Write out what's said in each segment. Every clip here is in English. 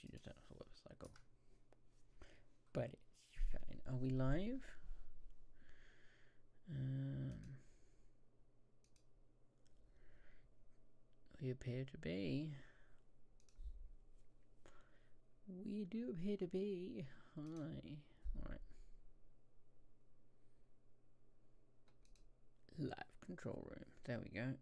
she just had a water cycle. But it's fine. Are we live? We appear to be. We do appear to be. Hi. Alright. Live control room. There we go.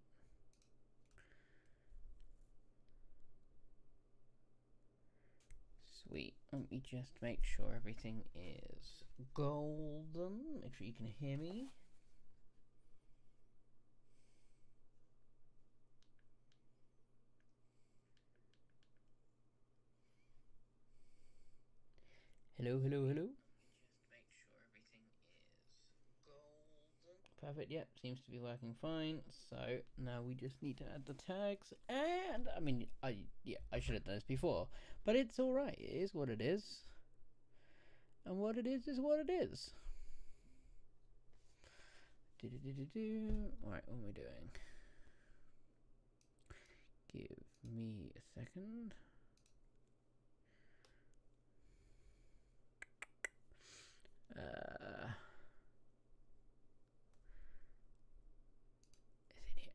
Sweet. Let me just make sure everything is golden. Make sure you can hear me. Hello, hello, hello. Just make sure everything is golden. Perfect. Yep, seems to be working fine. So now we just need to add the tags, and I mean, I should have done this before, but it's all right. It is what it is, and what it is what it is. All right, what am I doing? Give me a second. Is it here?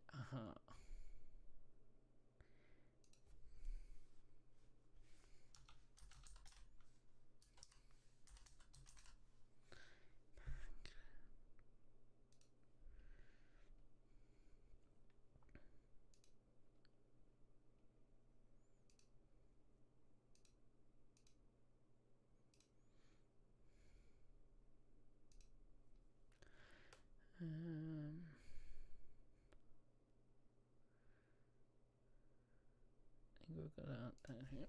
I think we've got that here.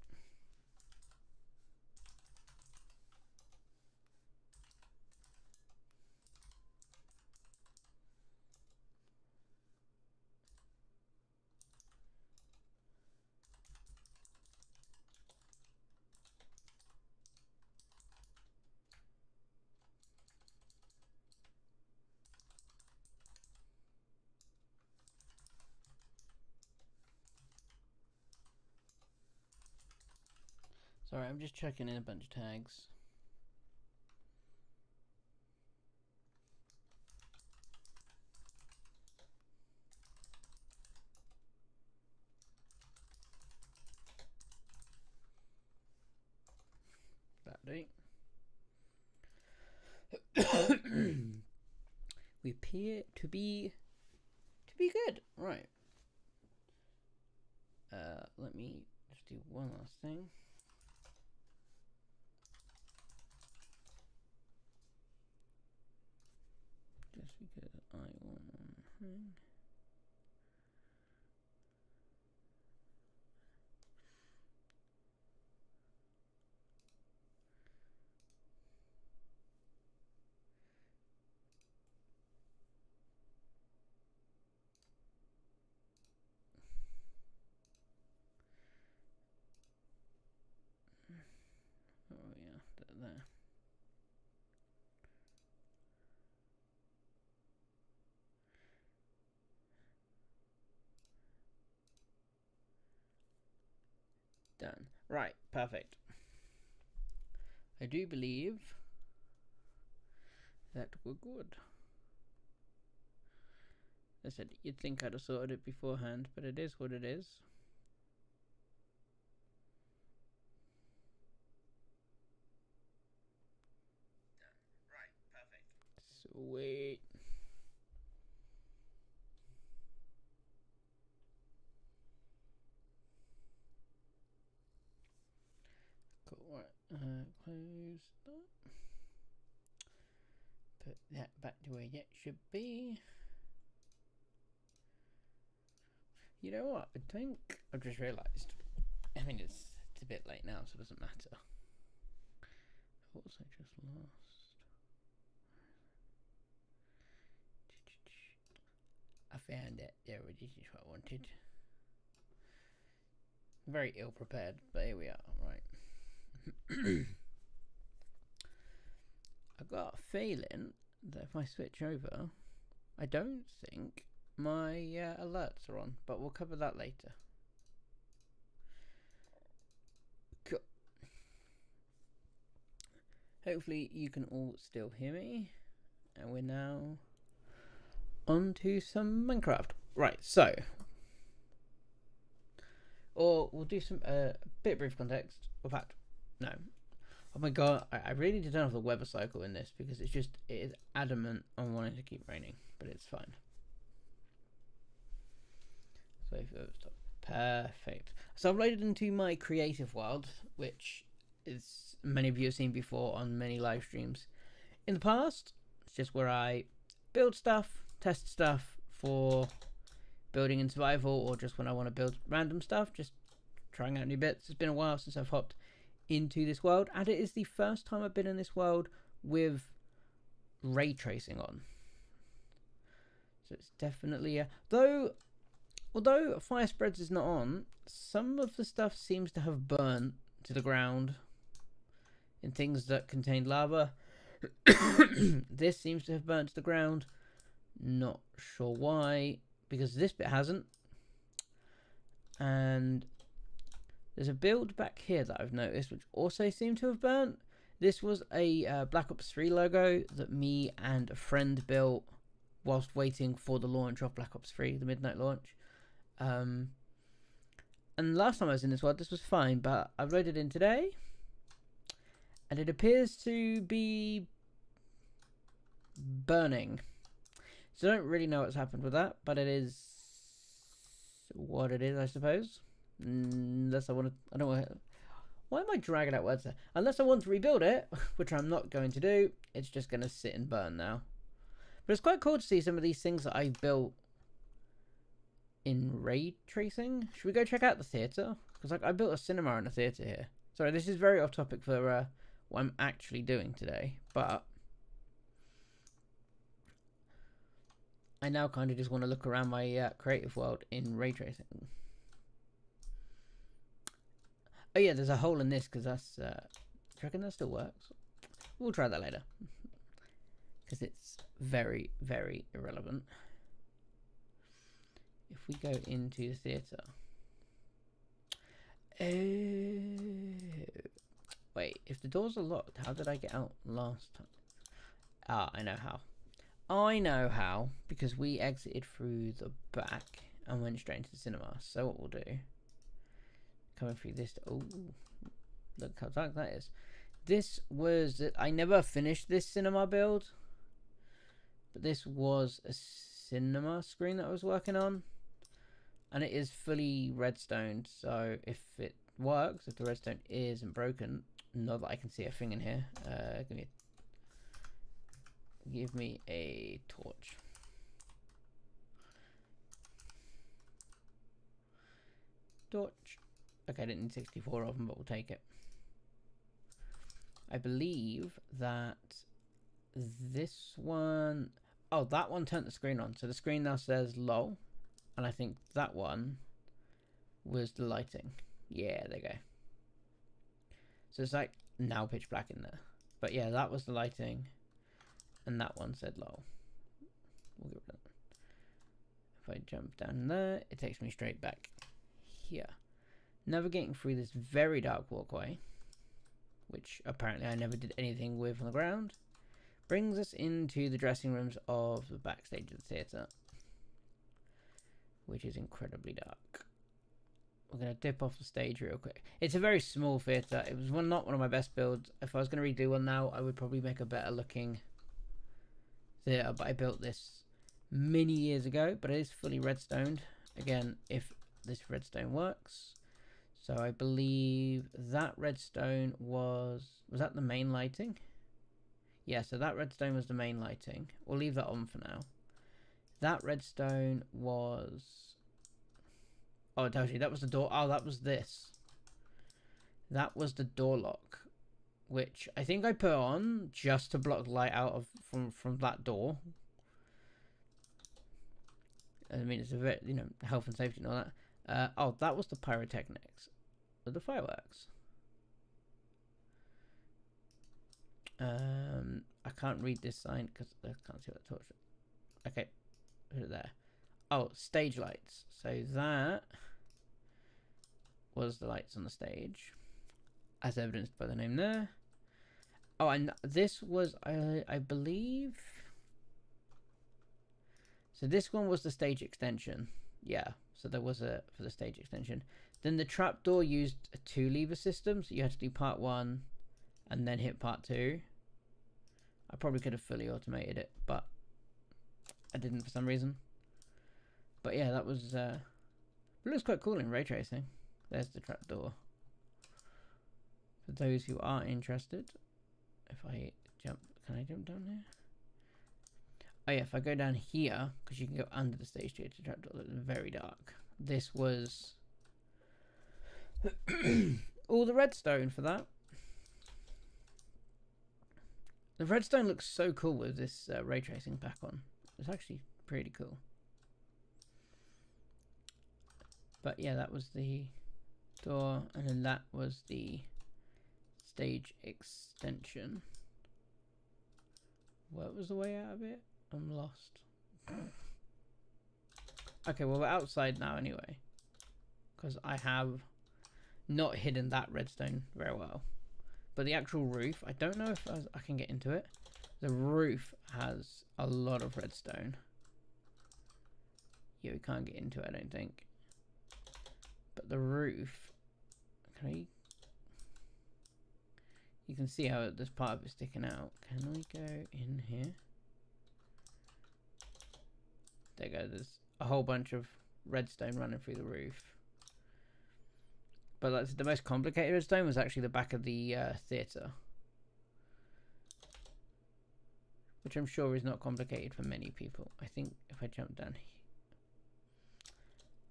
Sorry, I'm just checking in a bunch of tags. That we appear to be good. Right. Let me just do one last thing. Just because I want one thing. Oh yeah, there. Done. Right, perfect. I do believe that we're good. I said you'd think I'd have sorted it beforehand, but it is what it is. Done. Right, perfect. Sweet. Cool. Right. Close that. Put that back to where it should be. You know what? I think I've just realised. I mean, it's a bit late now, so it doesn't matter. What was I just lost? I found it. There it is. What I wanted. Very ill prepared, but here we are. Right. I've got a feeling that if I switch over, I don't think my alerts are on, but we'll cover that later. Cool. Hopefully you can all still hear me. And we're now on to some Minecraft. Right, so. Or we'll do some bit brief context. In fact, no. Oh my god, I really need to turn off the weather cycle in this because it is adamant on wanting to keep raining, but it's fine. So if it stop. Perfect. So I've loaded into my creative world, which is many of you have seen before on many live streams. In the past, it's just where I build stuff, test stuff for building in survival, or just when I want to build random stuff, just trying out new bits. It's been a while since I've hopped into this world, and it is the first time I've been in this world with ray tracing on. So it's definitely although Fire Spreads is not on, some of the stuff seems to have burnt to the ground in things that contained lava. This seems to have burnt to the ground. Not sure why, because this bit hasn't. And there's a build back here that I've noticed which also seemed to have burnt. This was a Black Ops 3 logo that me and a friend built whilst waiting for the launch of Black Ops 3, the midnight launch. And last time I was in this world, this was fine, but I've loaded in today, and it appears to be burning. So I don't really know what's happened with that, but it is what it is, I suppose. Unless I want to, I don't want to. Why am I dragging out words there? Unless I want to rebuild it, which I'm not going to do, it's just going to sit and burn now. But it's quite cool to see some of these things that I built in ray tracing. Should we go check out the theatre? Because like I built a cinema and a theatre here. Sorry, this is very off topic for what I'm actually doing today, but I now kind of just want to look around my creative world in ray tracing. Oh yeah, there's a hole in this because that's. Do you reckon that still works? We'll try that later because it's very, very irrelevant. If we go into the theatre. Oh. Wait, if the doors are locked, how did I get out last time? Ah, I know how. I know how, because we exited through the back and went straight into the cinema. So what we'll do, coming through this, oh, look how dark that is. This was, I never finished this cinema build, but this was a cinema screen that I was working on, and it is fully redstoned. So if it works, if the redstone isn't broken, not that I can see a thing in here. Give me a torch. Torch. Okay, I didn't need 64 of them, but we'll take it. I believe that this one... Oh, that one turned the screen on. So the screen now says low. And I think that one was the lighting. Yeah, there you go. So it's like now pitch black in there. But yeah, that was the lighting. And that one said low. We'll get rid of that. If I jump down there, it takes me straight back here. Navigating through this very dark walkway, which apparently I never did anything with on the ground, brings us into the dressing rooms of the backstage of the theatre, which is incredibly dark. We're going to dip off the stage real quick. It's a very small theatre. It was not one of my best builds. If I was going to redo one now, I would probably make a better looking theatre, but I built this many years ago, but it is fully redstoned. Again, if this redstone works. So I believe that redstone was that the main lighting? Yeah, so that redstone was the main lighting. We'll leave that on for now. That redstone was... Oh, it tells you that was the door. Oh, that was this. That was the door lock, which I think I put on just to block light out of from that door. I mean, it's a bit, you know, health and safety and all that. Oh, that was the pyrotechnics. The fireworks. I can't read this sign because I can't see what the torch is. Okay, put it there. Oh, stage lights. So that was the lights on the stage, as evidenced by the name there. Oh, and this was, I believe. So this one was the stage extension. Yeah, so there was a for the stage extension. Then the trapdoor used a 2-lever system, so you had to do part 1 and then hit part 2. I probably could have fully automated it, but I didn't for some reason. But yeah, that was it looks quite cool in ray tracing. There's the trapdoor. For those who are interested, if I jump, can I jump down here? Oh yeah, if I go down here, because you can go under the stage to get to the trapdoor, it's very dark. This was all the redstone for that. The redstone looks so cool with this ray tracing pack on. It's actually pretty cool. But yeah, that was the door, and then that was the stage extension. What was the way out of it? I'm lost. Okay, well we're outside now anyway, because I have not hidden that redstone very well. But the actual roof, I don't know if I can get into it. The roof has a lot of redstone. Yeah, we can't get into it, I don't think. But the roof, can I? You can see how this part of it sticking out. Can we go in here? There you go. There's a whole bunch of redstone running through the roof. But that's the most complicated redstone was actually the back of the theatre, which I'm sure is not complicated for many people. I think if I jump down here,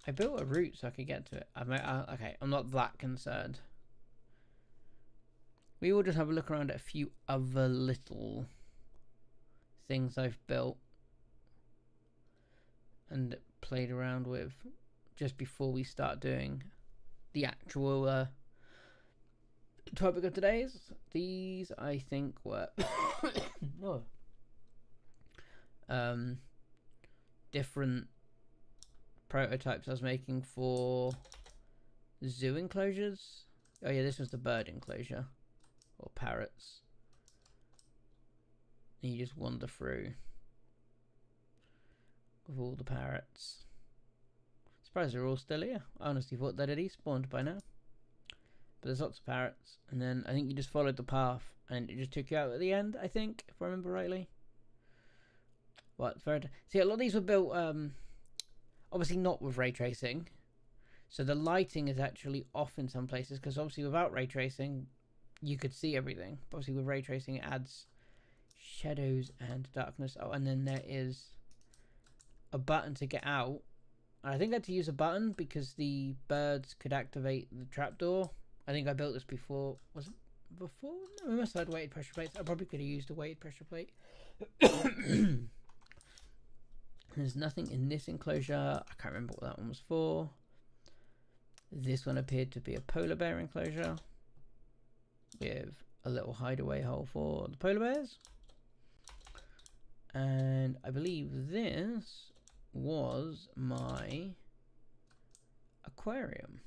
I built a route so I could get to it. Okay, I'm not that concerned. We will just have a look around at a few other little things I've built and played around with just before we start doing the actual topic of today's. These I think were different prototypes I was making for zoo enclosures. Oh yeah, this was the bird enclosure, or parrots. And you just wander through with all the parrots. Surprised they're all still here. I honestly thought that had despawned by now. But there's lots of parrots. And then I think you just followed the path and it just took you out at the end, I think, if I remember rightly. What? See, a lot of these were built, obviously not with ray tracing. So the lighting is actually off in some places, because obviously without ray tracing, you could see everything. But obviously with ray tracing, it adds shadows and darkness. Oh, and then there is a button to get out. I think I had to use a button because the birds could activate the trapdoor. I think I built this before. Was it before? No, we must have had weighted pressure plates. I probably could have used a weighted pressure plate. There's nothing in this enclosure. I can't remember what that one was for. This one appeared to be a polar bear enclosure with a little hideaway hole for the polar bears. And I believe this was my aquarium.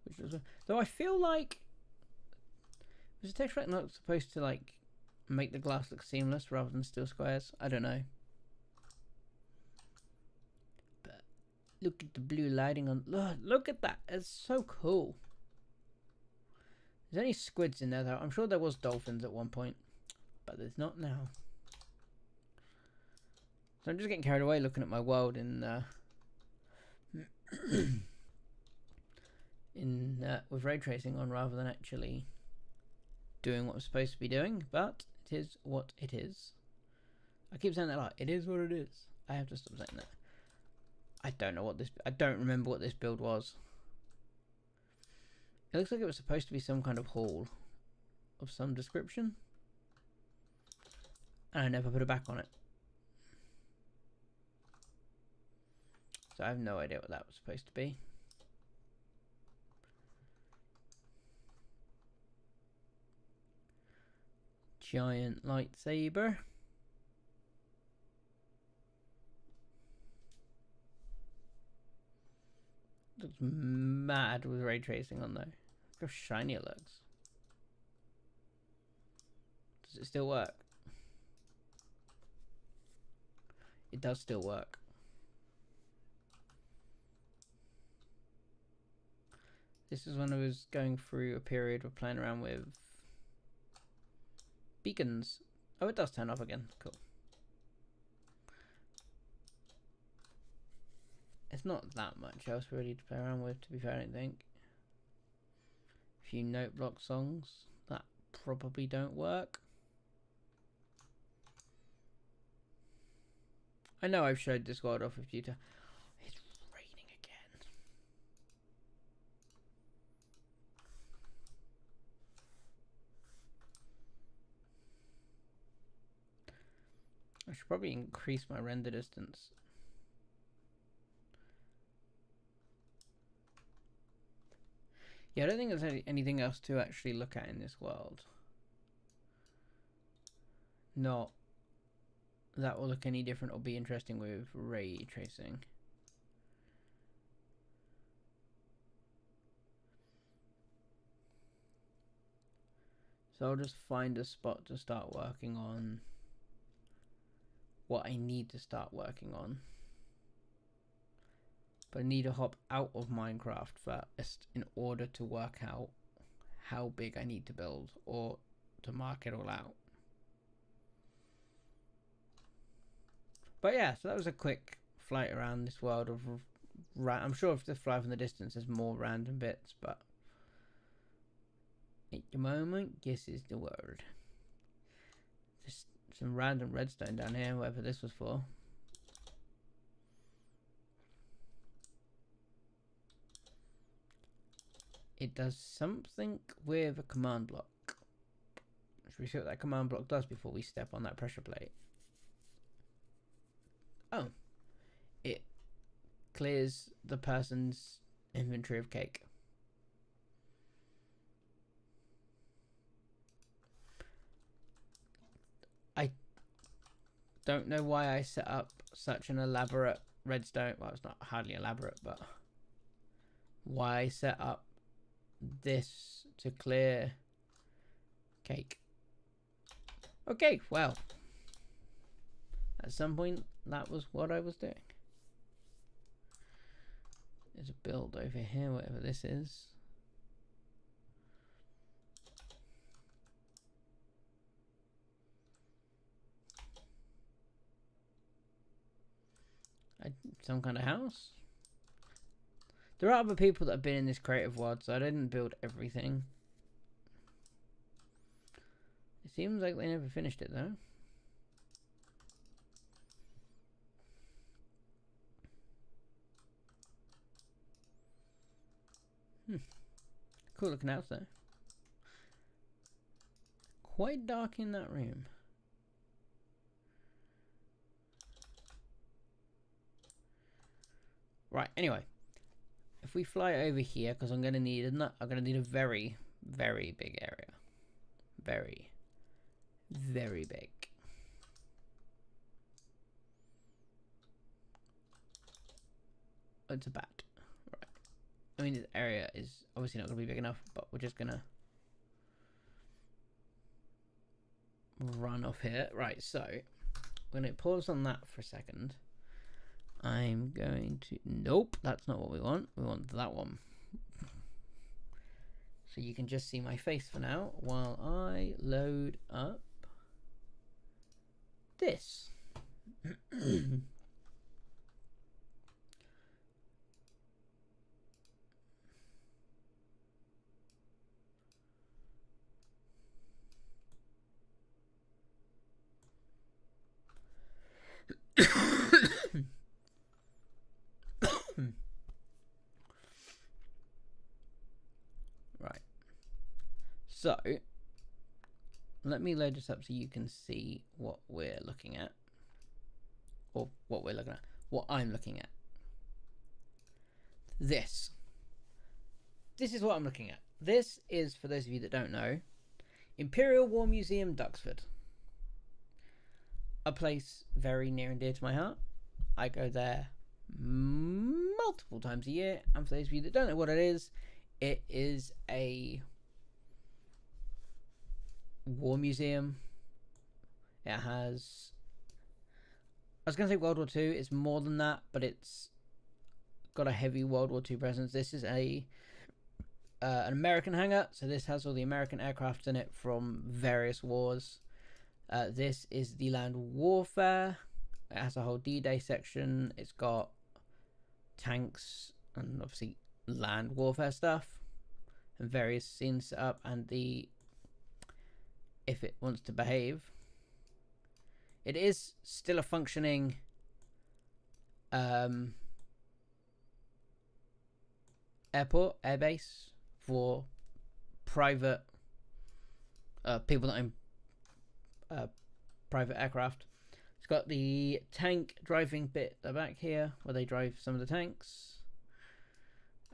Which was though I feel like was the texture not supposed to like make the glass look seamless rather than still squares? I don't know. But look at the blue lighting on. Look at that! It's so cool. There's only squids in there though. I'm sure there was dolphins at one point, but there's not now. So I'm just getting carried away looking at my world in with ray tracing on rather than actually doing what I'm supposed to be doing. But it is what it is. I keep saying that a lot. It is what it is. I have to stop saying that. I don't know what this. I don't remember what this build was. It looks like it was supposed to be some kind of hall of some description. And I never put it back on it. So I have no idea what that was supposed to be. Giant lightsaber. looks mad with ray tracing on though. Look how shiny it looks. Does it still work? It does still work. This is when I was going through a period of playing around with beacons. Oh, it does turn off again. Cool. It's not that much else really to play around with, to be fair, I don't think. A few note block songs that probably don't work. I know I've showed this world off a few times. It's raining again. I should probably increase my render distance. Yeah, I don't think there's anything else to actually look at in this world. Not that will look any different or be interesting with ray tracing. So I'll just find a spot to start working on what I need to start working on. But I need to hop out of Minecraft first in order to work out how big I need to build or to mark it all out. But yeah, so that was a quick flight around this world of... I'm sure if the fly from the distance there's more random bits, but at the moment, this is the world. Just some random redstone down here, whatever this was for. It does something with a command block. Should we see what that command block does before we step on that pressure plate? Oh, it clears the person's inventory of cake. I don't know why I set up such an elaborate redstone. Well, it's not hardly elaborate, but why I set up this to clear cake. Okay, well, at some point that was what I was doing. There's a build over here, whatever this is. Some kind of house. There are other people that have been in this creative world, so I didn't build everything. It seems like they never finished it though. Cool looking house though. Quite dark in that room. Right, anyway. If we fly over here, because I'm gonna need a very, very big area. Very, very big. Oh, it's a bat. Right. I mean, this area is obviously not gonna be big enough, but we're just gonna run off here. Right, so I'm gonna pause on that for a second. I'm going to... Nope, that's not what we want. We want that one. So you can just see my face for now while I load up this. Right. So, let me load this up so you can see what we're looking at. Or what we're looking at. What I'm looking at. This. This is what I'm looking at. This is, for those of you that don't know, Imperial War Museum, Duxford. A place very near and dear to my heart. I go there multiple times a year. And for those of you that don't know what it is a war museum. It has, I was going to say World War II. It's more than that, but it's got a heavy World War II presence. This is an American hangar, so this has all the American aircraft in it from various wars. This is the land warfare. It has a whole D-Day section. It's got tanks and obviously land warfare stuff and various scenes set up, and the if it wants to behave, it is still a functioning airbase for private people that own private aircraft. It's got the tank driving bit at the back here where they drive some of the tanks.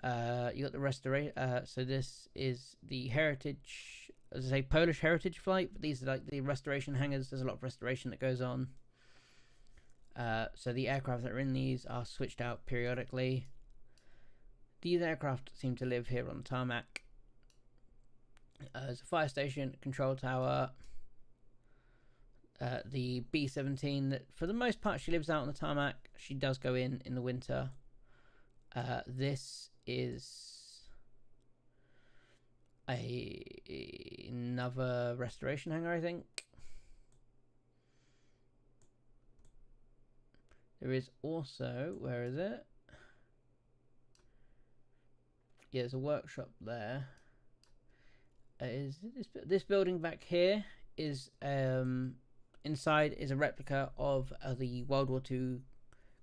You got the restoration. So this is the heritage, as I say, Polish heritage flight. But these are like the restoration hangars. There's a lot of restoration that goes on. So the aircraft that are in these are switched out periodically. These aircraft seem to live here on the tarmac. There's a fire station, control tower. The B-17, that for the most part she lives out on the tarmac. She does go in the winter. This is another restoration hangar, I think. There is also, where is it? Yeah, there's a workshop there. Is this building back here is inside is a replica of the World War II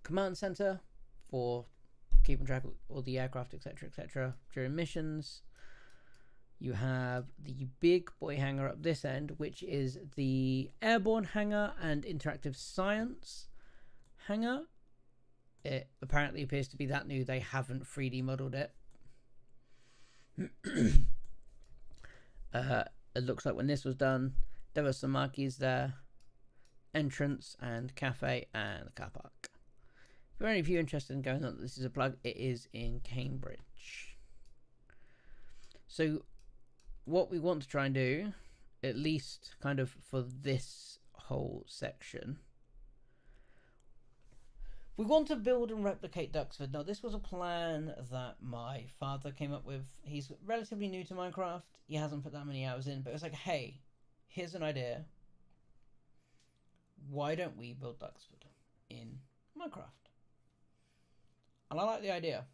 command center for keeping track of all the aircraft, etc., during missions. You have the big boy hangar up this end, which is the airborne hangar and interactive science hangar. It apparently appears to be that new. They haven't 3D modeled it. It looks like when this was done, there were some marquees there, entrance and cafe and car park. For any of you interested in going on, this is a plug. It is in Cambridge. So what we want to try and do, at least kind of for this whole section, we want to build and replicate Duxford. Now, this was a plan that my father came up with. He's relatively new to Minecraft. He hasn't put that many hours in, but it was like, hey, here's an idea. Why don't we build Duxford in Minecraft? And I like the idea,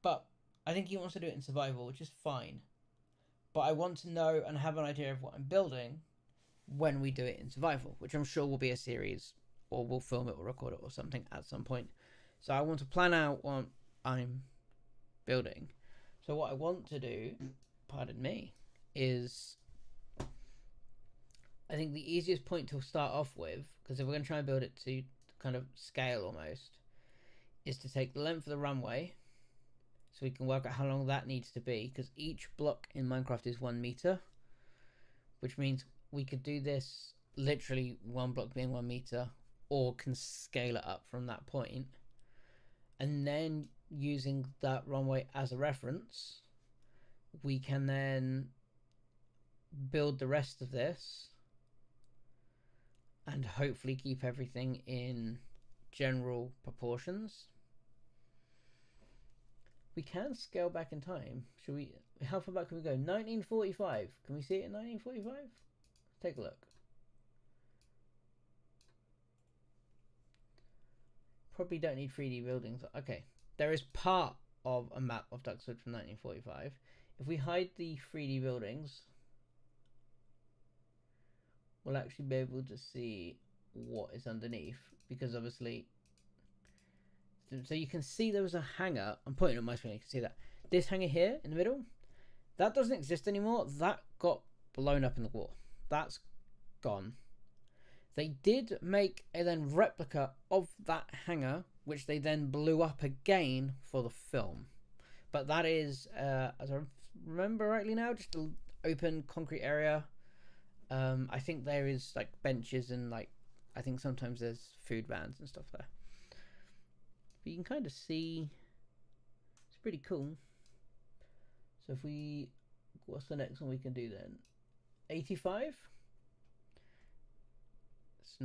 but I think he wants to do it in survival, which is fine. But I want to know and have an idea of what I'm building when we do it in survival, which I'm sure will be a series, or we'll film it or record it or something at some point. So I want to plan out what I'm building. So what I want to do, pardon me, is I think the easiest point to start off with, because if we're going to try and build it to kind of scale almost, is to take the length of the runway, so we can work out how long that needs to be, because each block in Minecraft is 1 meter, which means we could do this literally one block being 1 meter, or can scale it up from that point, and then using that runway as a reference, we can then build the rest of this and hopefully keep everything in general proportions. We can scale back in time. Should we? How far back can we go? 1945. Can we see it in 1945? Take a look. Probably don't need 3D buildings. Okay, there is part of a map of Duxford from 1945. If we hide the 3D buildings, we'll actually be able to see what is underneath, because obviously, so you can see there was a hangar. I'm pointing at my screen, you can see that. This hangar here in the middle, that doesn't exist anymore. That got blown up in the war. That's gone. They did make a then replica of that hangar, which they then blew up again for the film. But that is, as I remember rightly now, just an open concrete area. I think there is like benches and like, I think sometimes there's food vans and stuff there. But you can kind of see it's pretty cool. So if we, what's the next one we can do then? 85. It's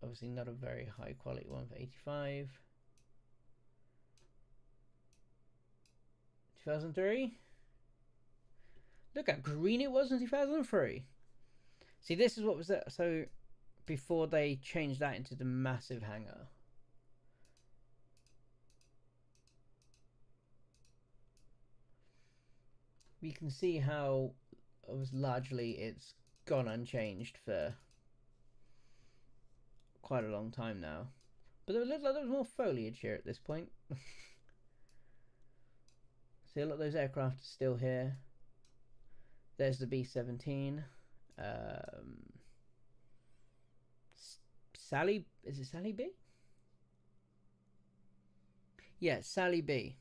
obviously not a very high quality one for 85. 2003. Look how green it was in 2003. See, this is what was that. So before they changed that into the massive hanger. We can see how it was largely it's gone unchanged for quite a long time now. But it looked like there was more foliage here at this point. See, a lot of those aircraft are still here. There's the B-17. Sally, is it Sally B? Yeah, Sally B.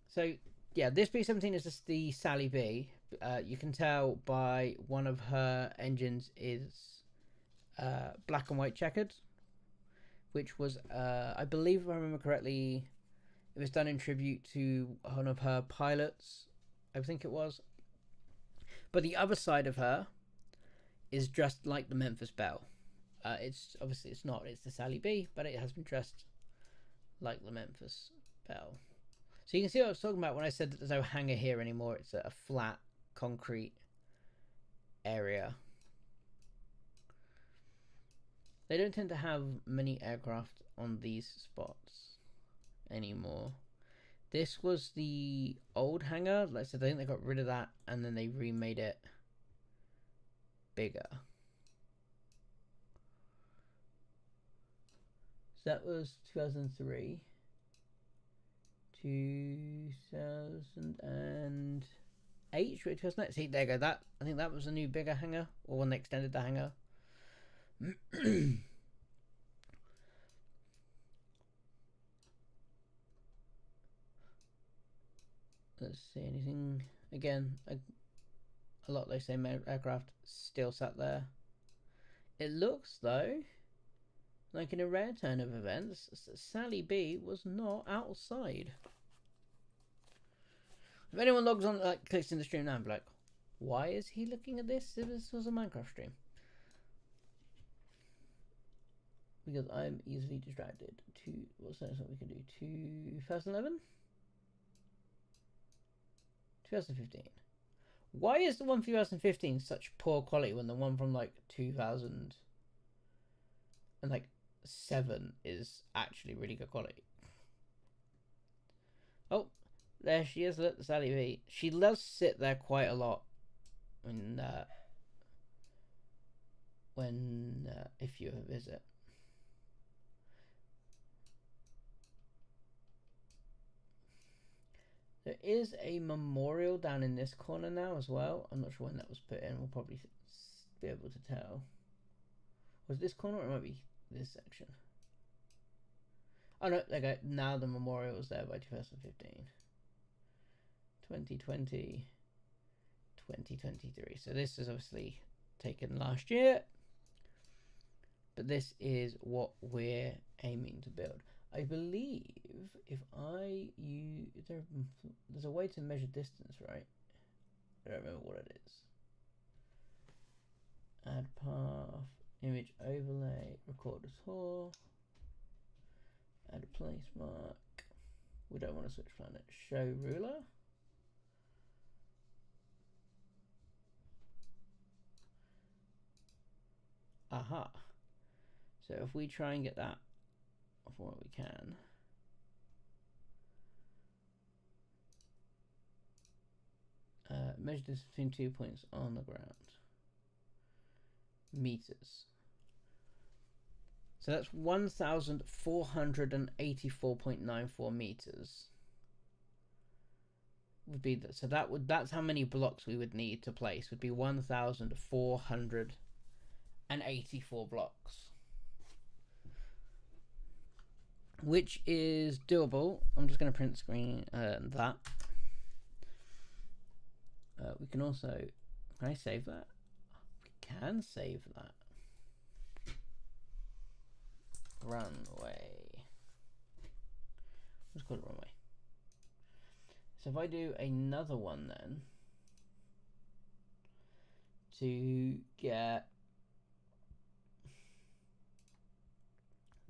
So, yeah, this B-17 is just the Sally B. You can tell by one of her engines is black and white checkered, which was, I believe if I remember correctly, it was done in tribute to one of her pilots, I think it was. But the other side of her is dressed like the Memphis Belle. It's obviously it's not, it's the Sally B, but it has been dressed like the Memphis Belle. So you can see what I was talking about when I said that there's no hangar here anymore. It's a flat concrete area. They don't tend to have many aircraft on these spots anymore. This was the old hangar. Like I said, I think they got rid of that and then they remade it bigger. So that was 2003. 2008, 2009. See, there you go. That, I think that was a new bigger hangar, or when they extended the hangar. Let's see anything. Again, a lot of those same aircraft still sat there. It looks though like in a rare turn of events, Sally B was not outside. If anyone logs on, like clicks in the stream now, and be like, why is he looking at this if this was a Minecraft stream? Because I'm easily distracted. What's the next one we can do? 2011? 2015. Why is the one for 2015 such poor quality when the one from like 2007 is actually really good quality? Oh, there she is, look, Sally B. She does sit there quite a lot when if you ever visit. There is a memorial down in this corner now as well. I'm not sure when that was put in. We'll probably be able to tell. Was this corner or it might be this section? Oh no, there you go. Now the memorial is there by 2015. 2020, 2023. So this is obviously taken last year. But this is what we're aiming to build. I believe if I use, there's a way to measure distance, right? I don't remember what it is. Add path, image overlay, record as tour, add a place mark. We don't want to switch planet. Show ruler. Aha. So if we try and get that for what we can. Measure this between 2 points on the ground. Meters. So that's 1,484.94 meters. Would be that. So that's how many blocks we would need to place. Would be 1,484 blocks. Which is doable. I'm just going to print screen that. We can also, can I save that? We can save that. Runway. Let's call it runway. So if I do another one then to get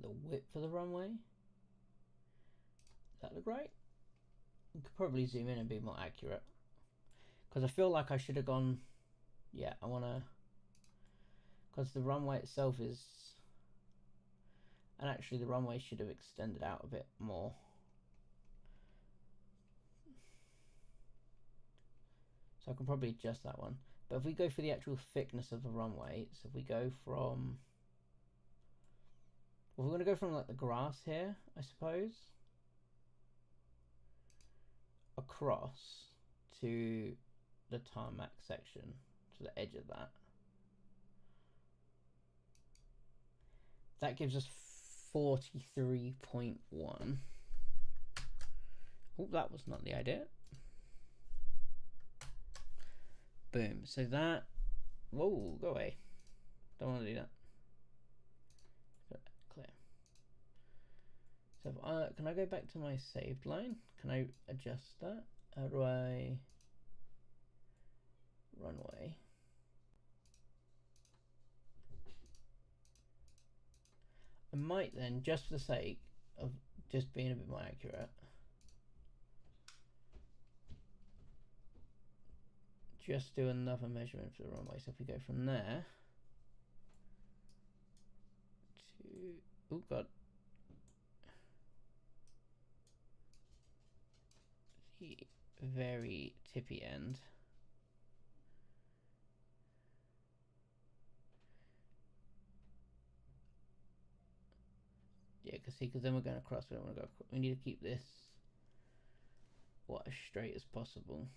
the width of the runway, does that look right? You could probably zoom in and be more accurate, because I feel like I should have gone, yeah, I want to, because the runway itself is, and actually the runway should have extended out a bit more. So I can probably adjust that one. But if we go for the actual thickness of the runway, so if we go from, well, we're going to go from like the grass here, I suppose, across to the tarmac section, to the edge of that. That gives us 43.1. Oh, that was not the idea. Boom. So that, whoa, go away. Don't want to do that. Clear. So if can I go back to my saved line? Can I adjust that? How do I, runway? I might then, just for the sake of just being a bit more accurate, just do another measurement for the runway. So if we go from there to, oh god, the very tippy end. Yeah, because then we're going across. We don't want to go. We need to keep this as straight as possible.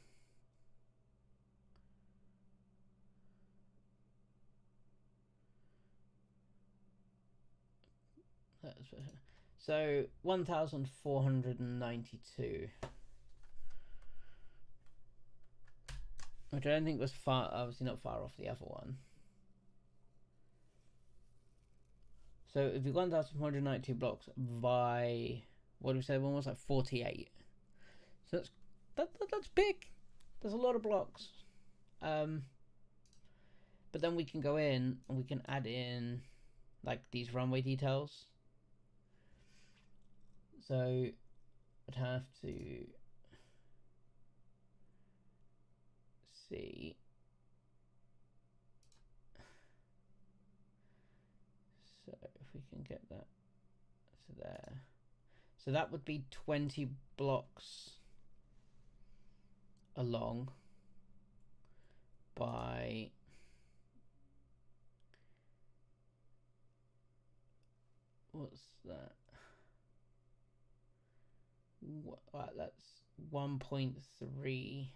So 1,492, which I don't think was far, obviously not far off the other one. So if you 1,492 blocks by, what do we say? One was like 48. So that's big. There's a lot of blocks. But then we can go in and we can add in like these runway details. So I'd have to see. So if we can get that to there. So that would be 20 blocks along by what's that? That's 1.3.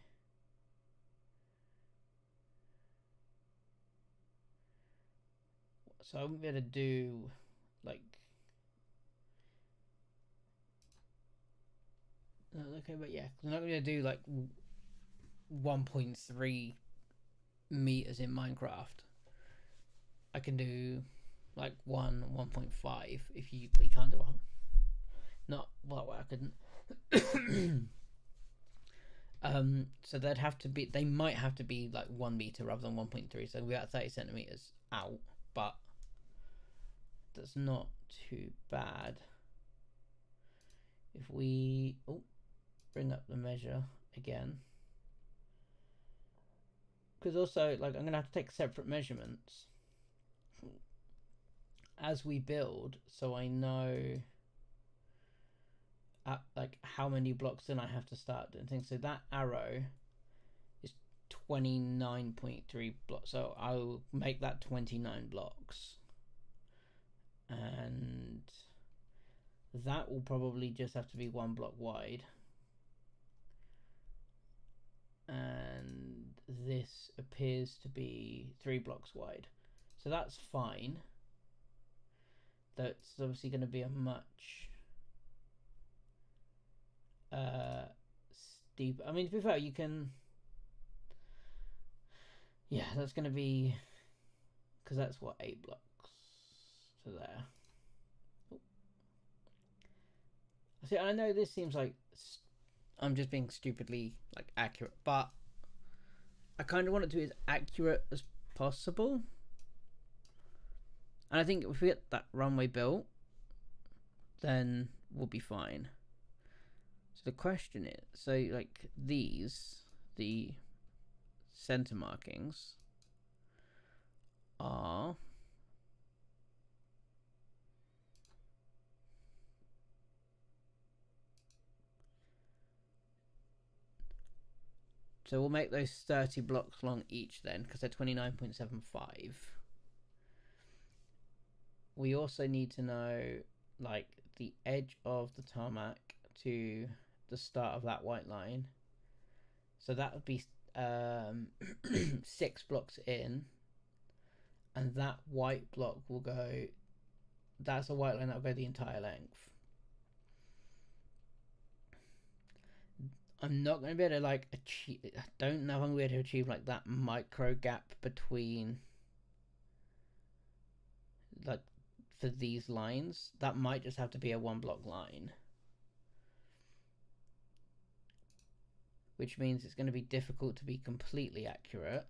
So I wouldn't be able to do like, okay, but yeah, I'm not going to do like 1.3 meters in Minecraft. I can do like 1.5 if you, but you can't do one. Not, well, I couldn't. So they'd have to be, they might have to be like 1 meter rather than 1.3, so we're at 30 centimeters out, but that's not too bad. If we bring up the measure again, because also like I'm gonna have to take separate measurements as we build, so I know like how many blocks then I have to start doing things. So that arrow is 29.3 blocks, so I'll make that 29 blocks, and that will probably just have to be 1 block wide, and this appears to be 3 blocks wide, so that's fine. That's obviously going to be a much steep, I mean, to be fair, you can, yeah, that's going to be, because that's what, 8 blocks to there. See, I know this seems like I'm just being stupidly like accurate, but I kind of want it to be as accurate as possible. And I think if we get that runway built, then we'll be fine. So the question is, so like these, the center markings are so we'll make those 30 blocks long each then, because they're 29.75. We also need to know like the edge of the tarmac to the start of that white line. So that would be 6 blocks in, and that white block will go, that's a white line that will go the entire length. I'm not going to be able to like achieve, I don't know if I'm going to be able to achieve like that micro gap between like for these lines. That might just have to be a 1 block line, which means it's going to be difficult to be completely accurate,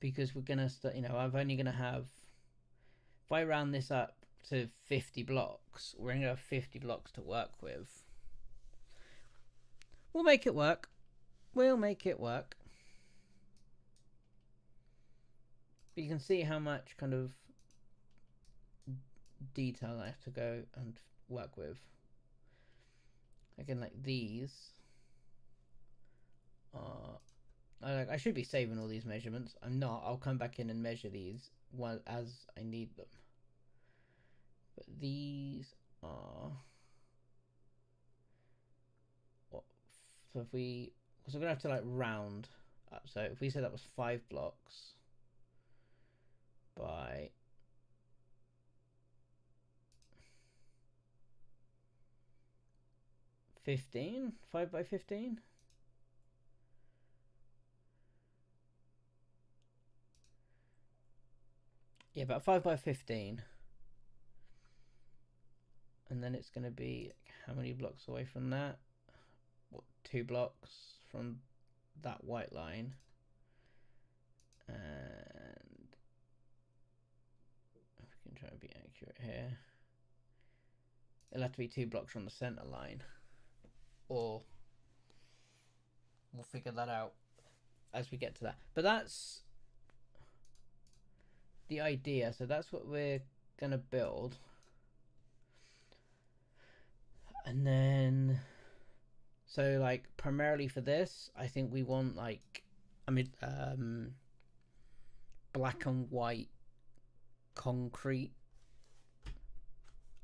because we're going to start, you know, I'm only going to have, if I round this up to 50 blocks, we're going to have 50 blocks to work with. We'll make it work. We'll make it work. But you can see how much kind of detail I have to go and work with. Again, like these are, I should be saving all these measurements. I'm not. I'll come back in and measure these as I need them. But these are what? So if we, so we're gonna have to like round up. So if we said that was 5 blocks by 15, 5 by 15. Yeah, about 5 by 15. And then it's going to be how many blocks away from that? What, 2 blocks from that white line. And if we can try and be accurate here, it'll have to be 2 blocks from the center line. Or we'll figure that out as we get to that. But that's the idea. So that's what we're going to build. And then, so like primarily for this, I think we want like, black and white concrete.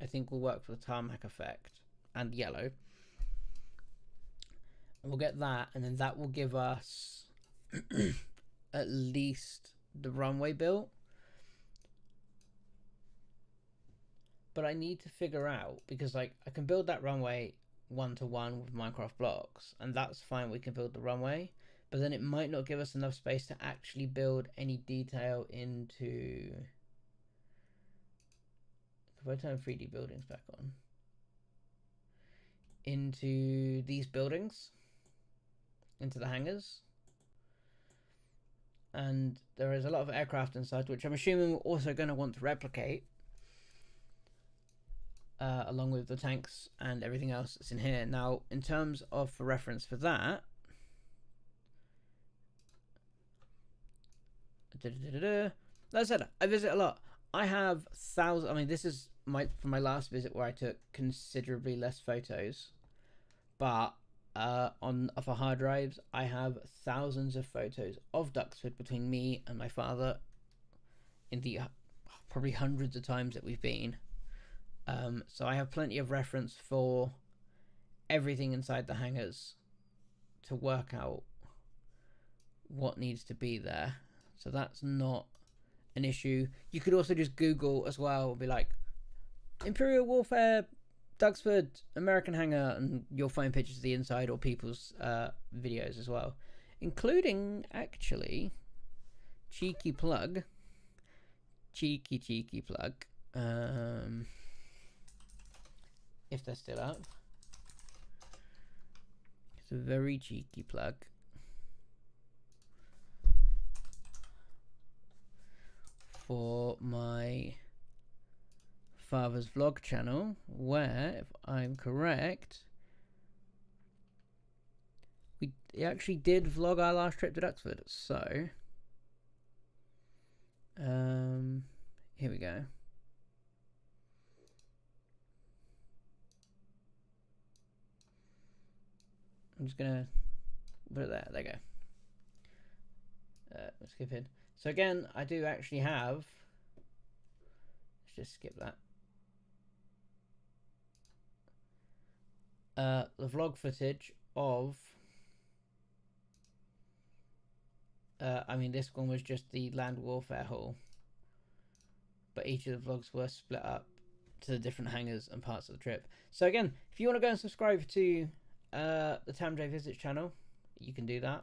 I think will work for the tarmac effect, and yellow. And we'll get that, and then that will give us at least the runway built. But I need to figure out, because like I can build that runway 1-to-1 with Minecraft blocks, and that's fine, we can build the runway, but then it might not give us enough space to actually build any detail into, if I turn 3D buildings back on, into these buildings, into the hangars. And there is a lot of aircraft inside, which I'm assuming we're also going to want to replicate, along with the tanks and everything else that's in here. Now, in terms of for reference for that, like I said, I visit a lot. I have thousands. I mean, this is from my last visit where I took considerably less photos, but for hard drives, I have thousands of photos of Duxford between me and my father in the probably hundreds of times that we've been. So I have plenty of reference for everything inside the hangars to work out what needs to be there. So that's not an issue. You could also just Google as well, be like Imperial Warfare, Duxford, American hangar, and you'll find pictures of the inside or people's videos as well, including, actually, cheeky plug, If they're still up. It's a very cheeky plug. For my father's vlog channel, where, if I'm correct, we actually did vlog our last trip to Duxford. So, here we go. I'm just gonna put it there. There you go. Let's skip it. So again, I do actually have. Let's just skip that. The vlog footage of. I mean, this one was just the Land Warfare haul, but each of the vlogs were split up to the different hangars and parts of the trip. So again, if you want to go and subscribe to the Tamjay Visits channel, you can do that,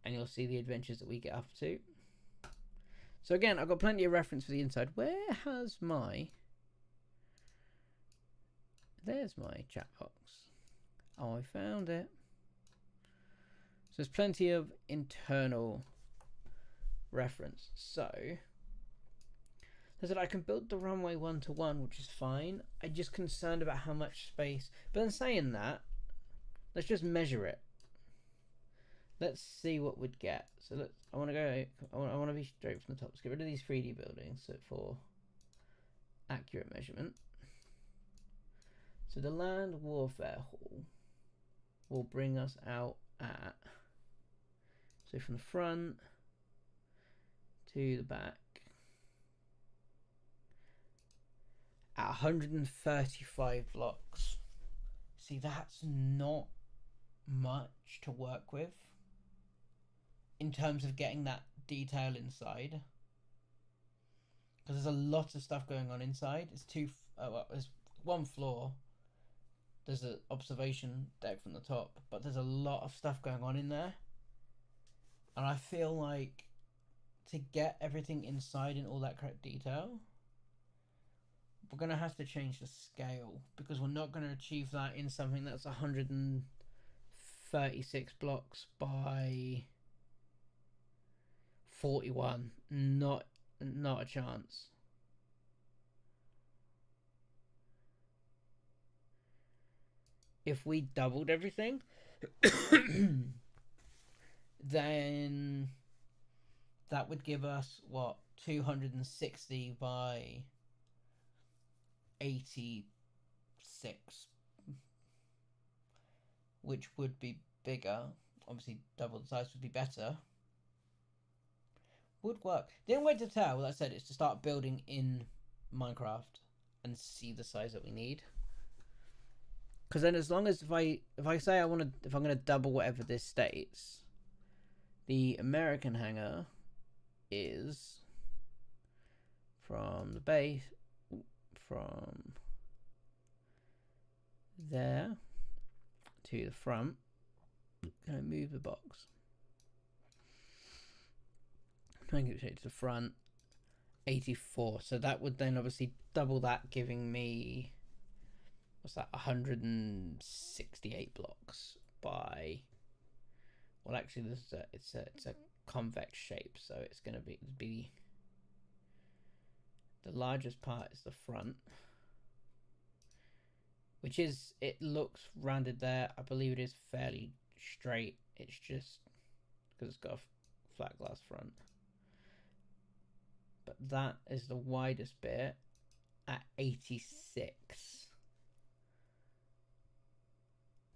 and you'll see the adventures that we get up to. So again, I've got plenty of reference for the inside. Where has my... There's my chat box. Oh, I found it. So there's plenty of internal reference. So I said I can build the runway 1-to-1, which is fine. I'm just concerned about how much space. But in saying that, let's just measure it. Let's see what we'd get. So let's. I want to go. I want to be straight from the top. Let's get rid of these 3D buildings for accurate measurement. So the Land Warfare Hall will bring us out at. So from the front to the back at 135 blocks. See, that's not much to work with in terms of getting that detail inside, because there's a lot of stuff going on inside. It's there's one floor, there's an observation deck from the top, but there's a lot of stuff going on in there, and I feel like to get everything inside in all that correct detail, we're going to have to change the scale, because we're not going to achieve that in something that's 136 blocks by 41. Not a chance. If we doubled everything, then that would give us what, 260 by 86, which would be bigger. Obviously double the size would be better. Would work. The only way to tell, like I said, is to start building in Minecraft and see the size that we need. Because then, as long as if I say if I'm gonna double whatever this states, the American hangar is from the base, from there to the front. Can I move the box? Trying to get it to the front. 84. So that would then obviously double that, giving me, what's that, 168 blocks by, well, actually this is it's a convex shape, so it's going to be the largest part is the front, which is, it looks rounded there. I believe it is fairly straight. It's just because it's got a flat glass front. But that is the widest bit at 86,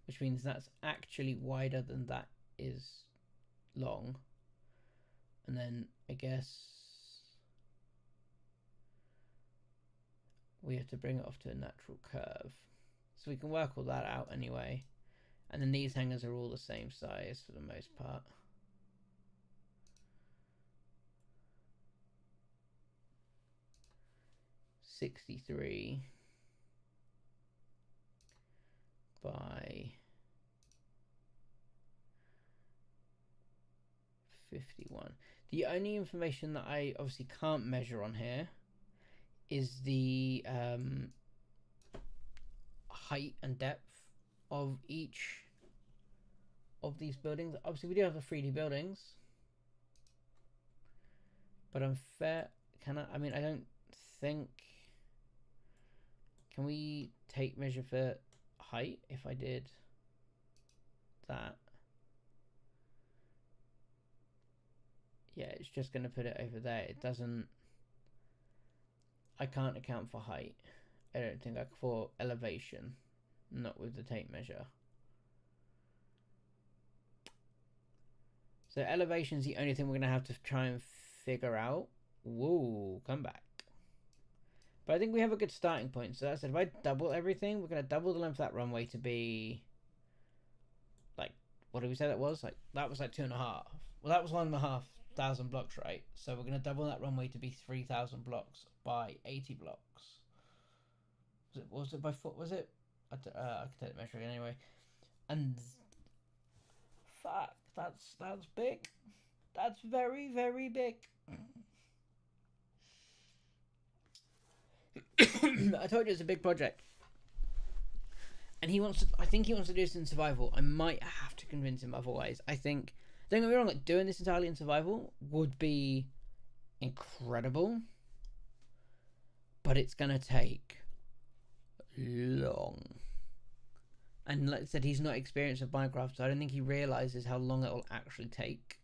which means that's actually wider than that is long. And then I guess we have to bring it off to a natural curve, so we can work all that out anyway. And then these hangers are all the same size for the most part. $63 by 51. The only information that I obviously can't measure on here is the height and depth of each of these buildings. Obviously, we do have the 3D buildings, but I'm fair. Can I? I mean, I don't think. Can we take measure for height if I did that? Yeah, it's just going to put it over there. It doesn't. I can't account for height. I don't think for elevation, not with the tape measure. So elevation is the only thing we're going to have to try and figure out. Whoa, come back. But I think we have a good starting point. So that said, if I double everything, we're going to double the length of that runway to be like, what did we say that was? Like, that was like 2.5. Well, that was 1,500 blocks, right? So we're going to double that runway to be 3,000 blocks by 80 blocks. Was it by foot? Was it? I can take the measure again anyway. And fuck, that's big. That's very, very big. I told you it's a big project. And he wants to, I think he wants to do this in survival. I might have to convince him otherwise. I think, don't get me wrong, like doing this entirely in survival would be incredible. But it's going to take long. And like I said, he's not experienced with Minecraft, so I don't think he realizes how long it will actually take.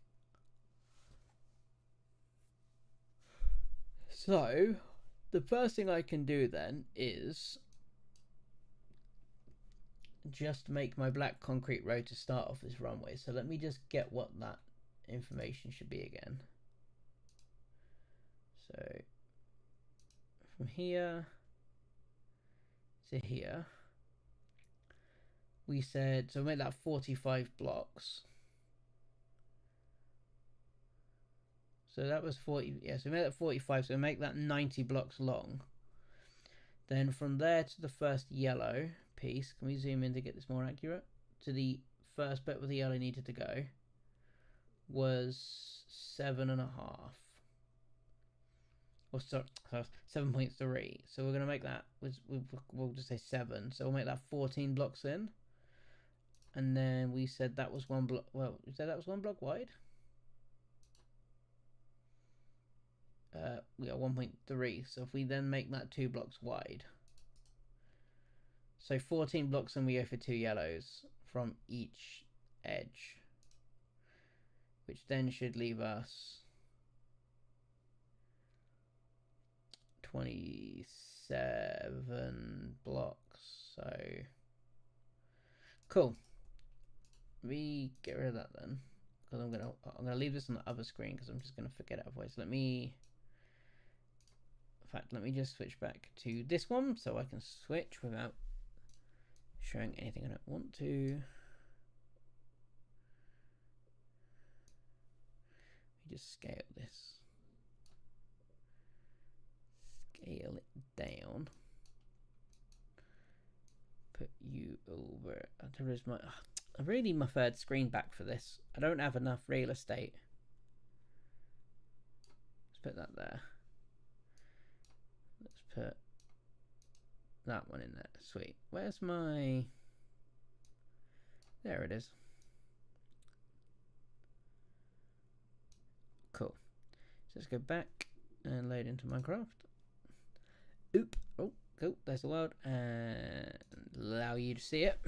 So, the first thing I can do then is just make my black concrete road to start off this runway. So let me just get what that information should be again. So, from here to here, we said, so make that 45 blocks. So that was 40, yeah, so we made that 45, so make that 90 blocks long. Then from there to the first yellow piece, can we zoom in to get this more accurate? To the first bit where the yellow needed to go was 7.5. Or sorry, 7.3. So we're going to make that, we'll just say 7. So we'll make that 14 blocks in. And then we said that was 1 block, well, we said that was 1 block wide. We got 1.3, so if we then make that 2 blocks wide, so 14 blocks, and we go for 2 yellows from each edge, which then should leave us 27 blocks. So cool. We get rid of that then, because I'm gonna leave this on the other screen because I'm just gonna forget it otherwise. Let me just switch back to this one so I can switch without showing anything I don't want to. Let me just scale this. Scale it down. Put you over. I really need my third screen back for this. I don't have enough real estate. Let's put that there. Let's put that one in there. Sweet. Where's my... There it is. Cool. So let's go back and load into Minecraft. Oop. Oh, cool. There's the world. And allow you to see it.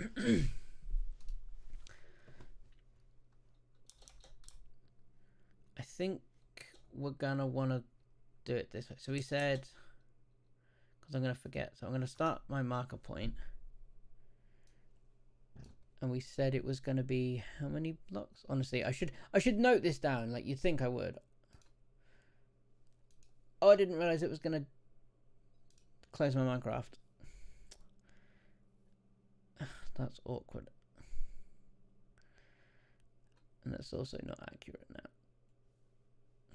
I think we're gonna want to do it this way. So we said, because I'm gonna forget, so I'm gonna start my marker point, and we said it was gonna be how many blocks? Honestly, I should note this down. Like you'd think I would. Oh, I didn't realize it was gonna close my Minecraft. That's awkward, and that's also not accurate now.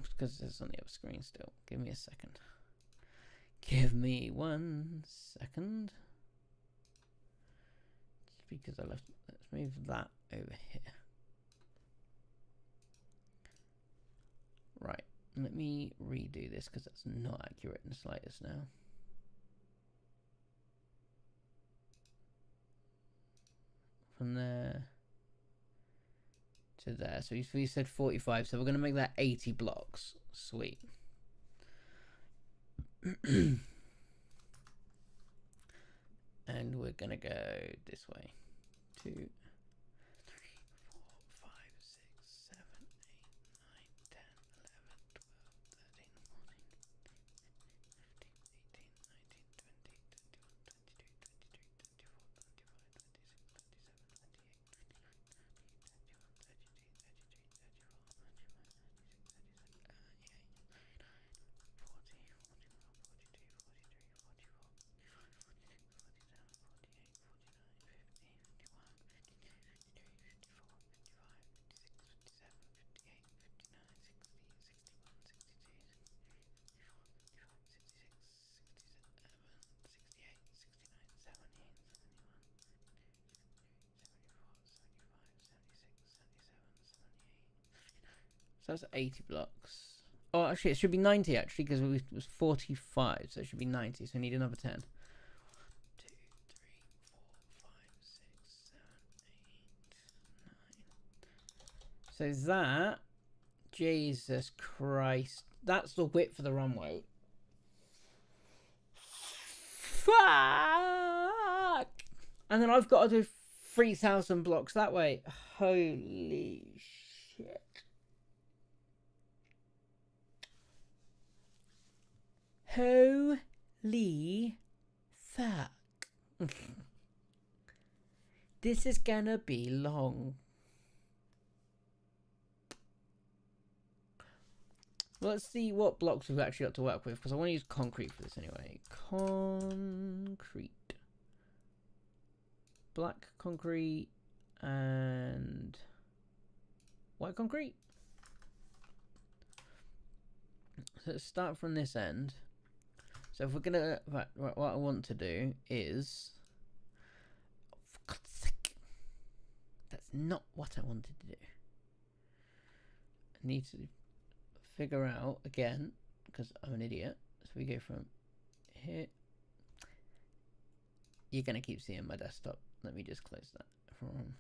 Because it's on the other screen still. Give me a second. Give me 1 second. It's because I left. Let's move that over here. Right. Let me redo this because that's not accurate in the slightest now. from there to there. So we said 45, so we're going to make that 80 blocks. Sweet. And we're going to go this way. 2, 3, 4, 5, 6, 7, 8, 9, 10, 11, So that's 80 blocks. Oh, actually, it should be 90, actually, because it was 45, so it should be 90, so I need another 10. 1, 2, 3, 4, 5, 6, 7, 8, 9. So that, Jesus Christ, that's the width for the runway. Fuck! And then I've got to do 3,000 blocks that way. Holy shit. Holy fuck. This is gonna be long. Let's see what blocks we've actually got to work with, because I want to use concrete for this anyway. Concrete. Black concrete and white concrete. So let's start from this end. So if we're gonna, what I want to do is, oh, for God's sake, that's not what I wanted to do. I need to figure out again, because I'm an idiot. So we go from here. You're gonna keep seeing my desktop. Let me just close that from.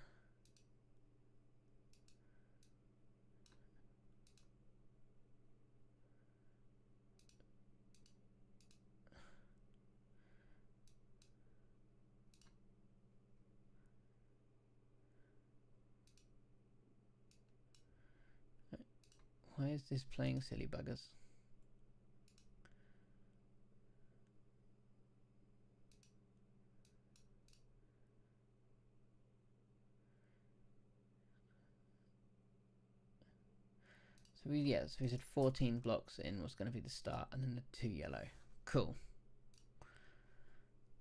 Why is this playing silly buggers? So we said 14 blocks in was going to be the start, and then the 2 yellow. Cool.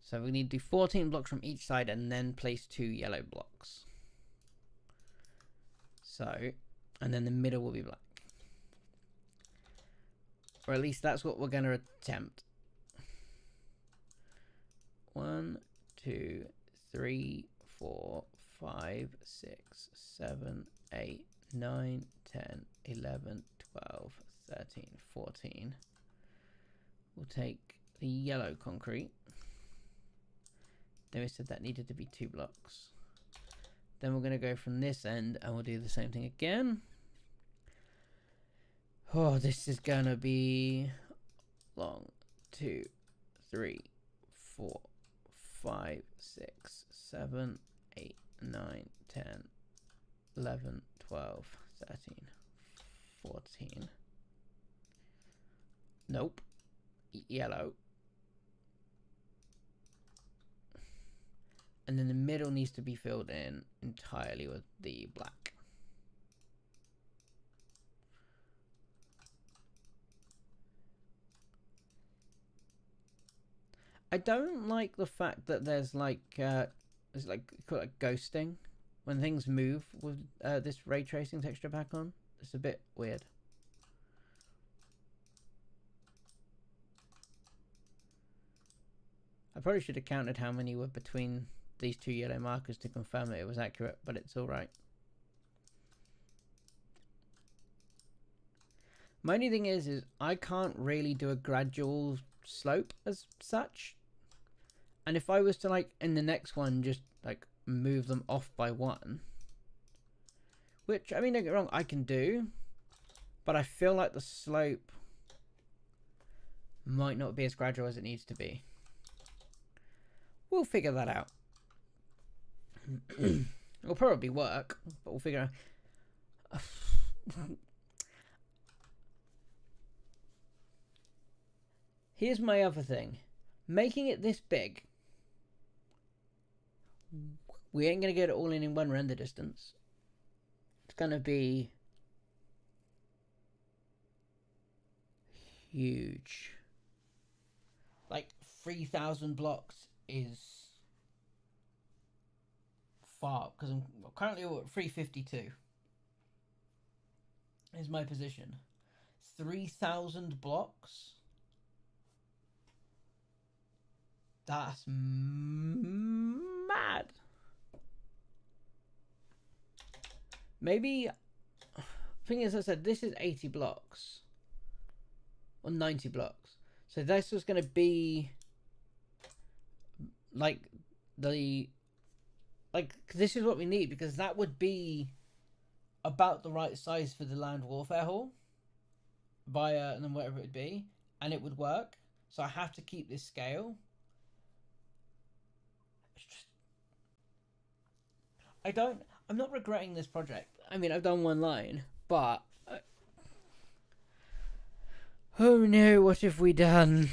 So we need to do 14 blocks from each side and then place 2 yellow blocks. So, and then the middle will be black. Or at least that's what we're going to attempt. 1, 2, 3, 4, 5, 6, 7, 8, 9, 10, 11, 12, 13, 14. We'll take the yellow concrete. Then we said that needed to be 2 blocks. Then we're going to go from this end and we'll do the same thing again. Oh, this is going to be long. 2, 3, 4, 5, 6, 7, 8, 9, 10, 11, 12, 13, 14. Nope. Yellow. And then the middle needs to be filled in entirely with the black. I don't like the fact that there's like it's like ghosting when things move with this ray tracing texture pack on. It's a bit weird. I probably should have counted how many were between these 2 yellow markers to confirm that it was accurate, but it's all right. My only thing is I can't really do a gradual slope as such. And if I was to, like, in the next one, just, like, move them off by 1. Which, I mean, don't get me wrong, I can do. But I feel like the slope might not be as gradual as it needs to be. We'll figure that out. It'll probably work, but we'll figure out. Here's my other thing. Making it this big, we ain't going to get it all in one render distance. It's going to be huge. Like 3,000 blocks is far, because I'm currently at 352 is my position. 3,000 blocks, that's mad. Maybe, thing is, I said this is 80 blocks or 90 blocks, so this was going to be like this is what we need, because that would be about the right size for the land warfare hall via, and then whatever it would be, and it would work. So I have to keep this scale. I'm not regretting this project. I mean, I've done one line, but oh no, what have we done?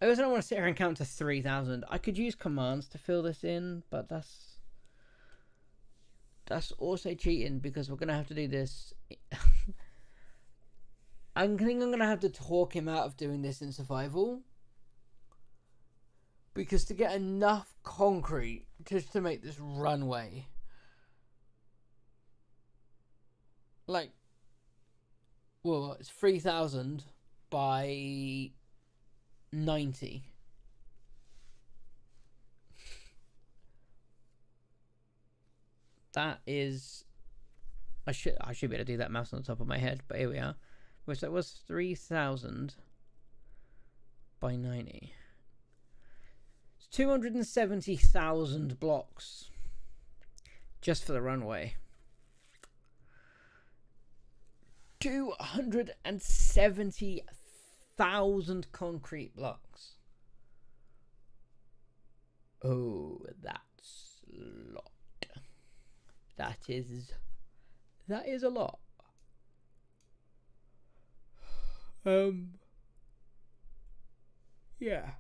I also don't want to sit here and count to 3,000. I could use commands to fill this in, but that's also cheating, because we're going to have to do this. I think I'm going to have to talk him out of doing this in survival. Because to get enough concrete just to make this runway, like, well, it's 3,000 by 90. That is, I should be able to do that mouse on the top of my head, but here we are. Which that was 3,000 by 90. It's 270,000 blocks just for the runway. 270,000 concrete blocks. Oh, that's a lot. That is a lot. Yeah.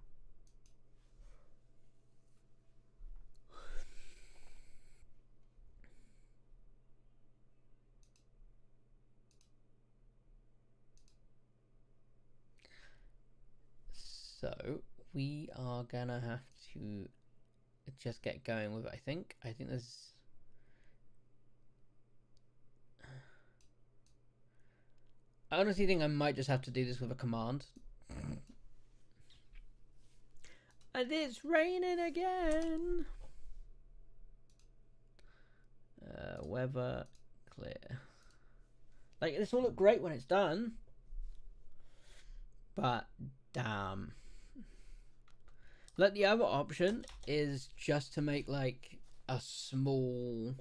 So we are gonna have to just get going with it, I think there's I honestly think I might just have to do this with a command. And it's raining again. Weather clear. Like, this will look great when it's done, but damn. Like, the other option is just to make like a small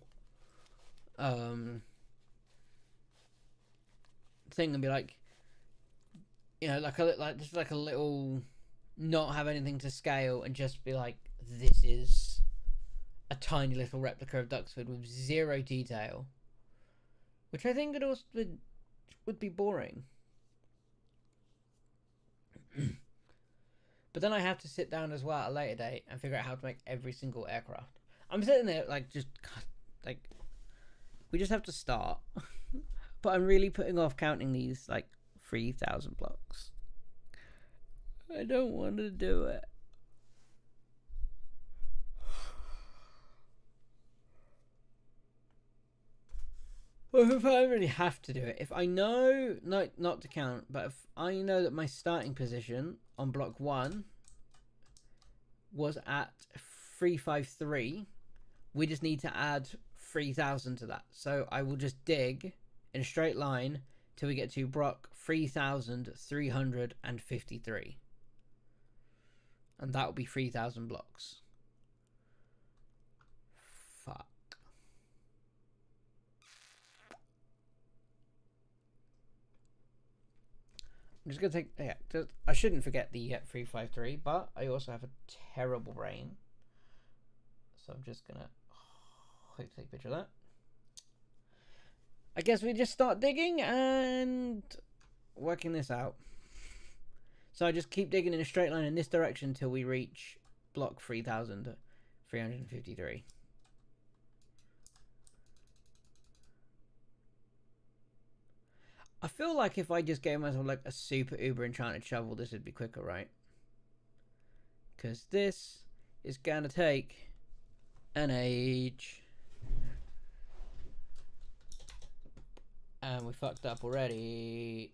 thing and be like, you know, like just like a little, not have anything to scale, and just be like, this is a tiny little replica of Duxford with 0 detail, which I think would be boring. But then I have to sit down as well at a later date and figure out how to make every single aircraft. I'm sitting there like, just like, we just have to start. But I'm really putting off counting these like 3,000 blocks. I don't want to do it. Well, if I really have to do it, if I know, not to count, but if I know that my starting position on block 1 was at 353, we just need to add 3,000 to that. So I will just dig in a straight line till we get to block 3,353. And that will be 3,000 blocks. just gonna take. Yeah, I shouldn't forget the 353, but I also have a terrible brain, so I'm just gonna take a picture of that. I guess we just start digging and working this out. So I just keep digging in a straight line in this direction until we reach block 3,353. I feel like if I just gave myself like a super uber enchanted shovel, this would be quicker, right? Because this is gonna take an age. And we fucked up already.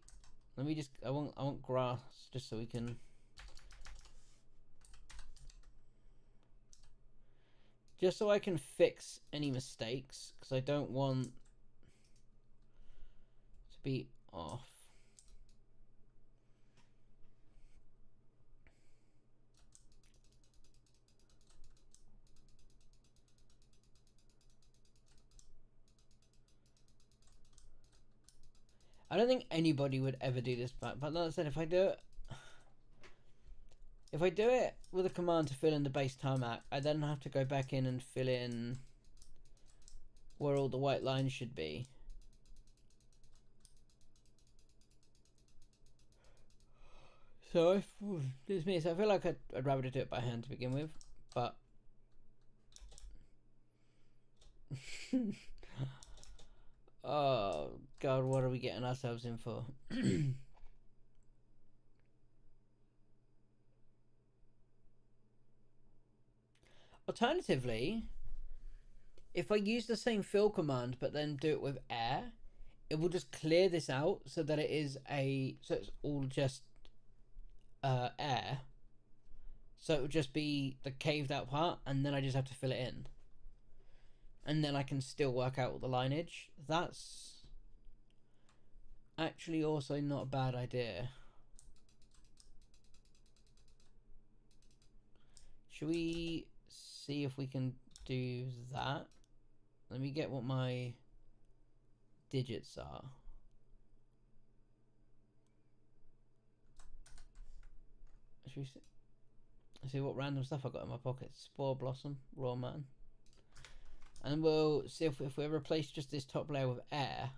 Let me just, I want grass just so we can. Just so I can fix any mistakes, because I don't want to be off. I don't think anybody would ever do this, but like I said, if I do it with a command to fill in the base tarmac, I then have to go back in and fill in where all the white lines should be. So if it's me, so I feel like I'd rather do it by hand to begin with, but oh god, what are we getting ourselves in for? Alternatively, if I use the same fill command but then do it with air, it will just clear this out so that it is so it's all just air. So it would just be the caved out part, and then I just have to fill it in. And then I can still work out the lineage. That's actually also not a bad idea. Should we see if we can do that? Let me get what my digits are. Should we see what random stuff I got in my pocket? Spore Blossom, Raw Man. And we'll see if we replace just this top layer with air,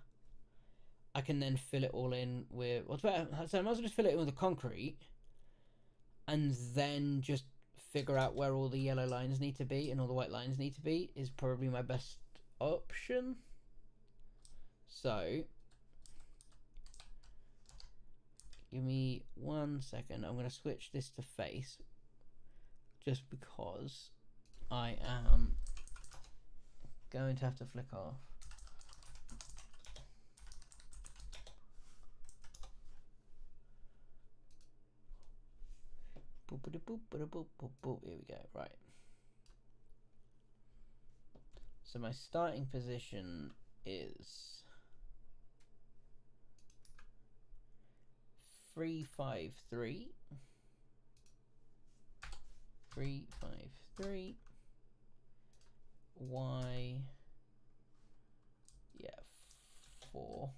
I can then fill it all in with. What's better? So I might as well just fill it in with the concrete, and then just figure out where all the yellow lines need to be and all the white lines need to be is probably my best option. So give me 1 second. I'm going to switch this to face just because I am going to have to flick off. Here we go. Right. So my starting position is 353. 353. Y. Yeah. 4.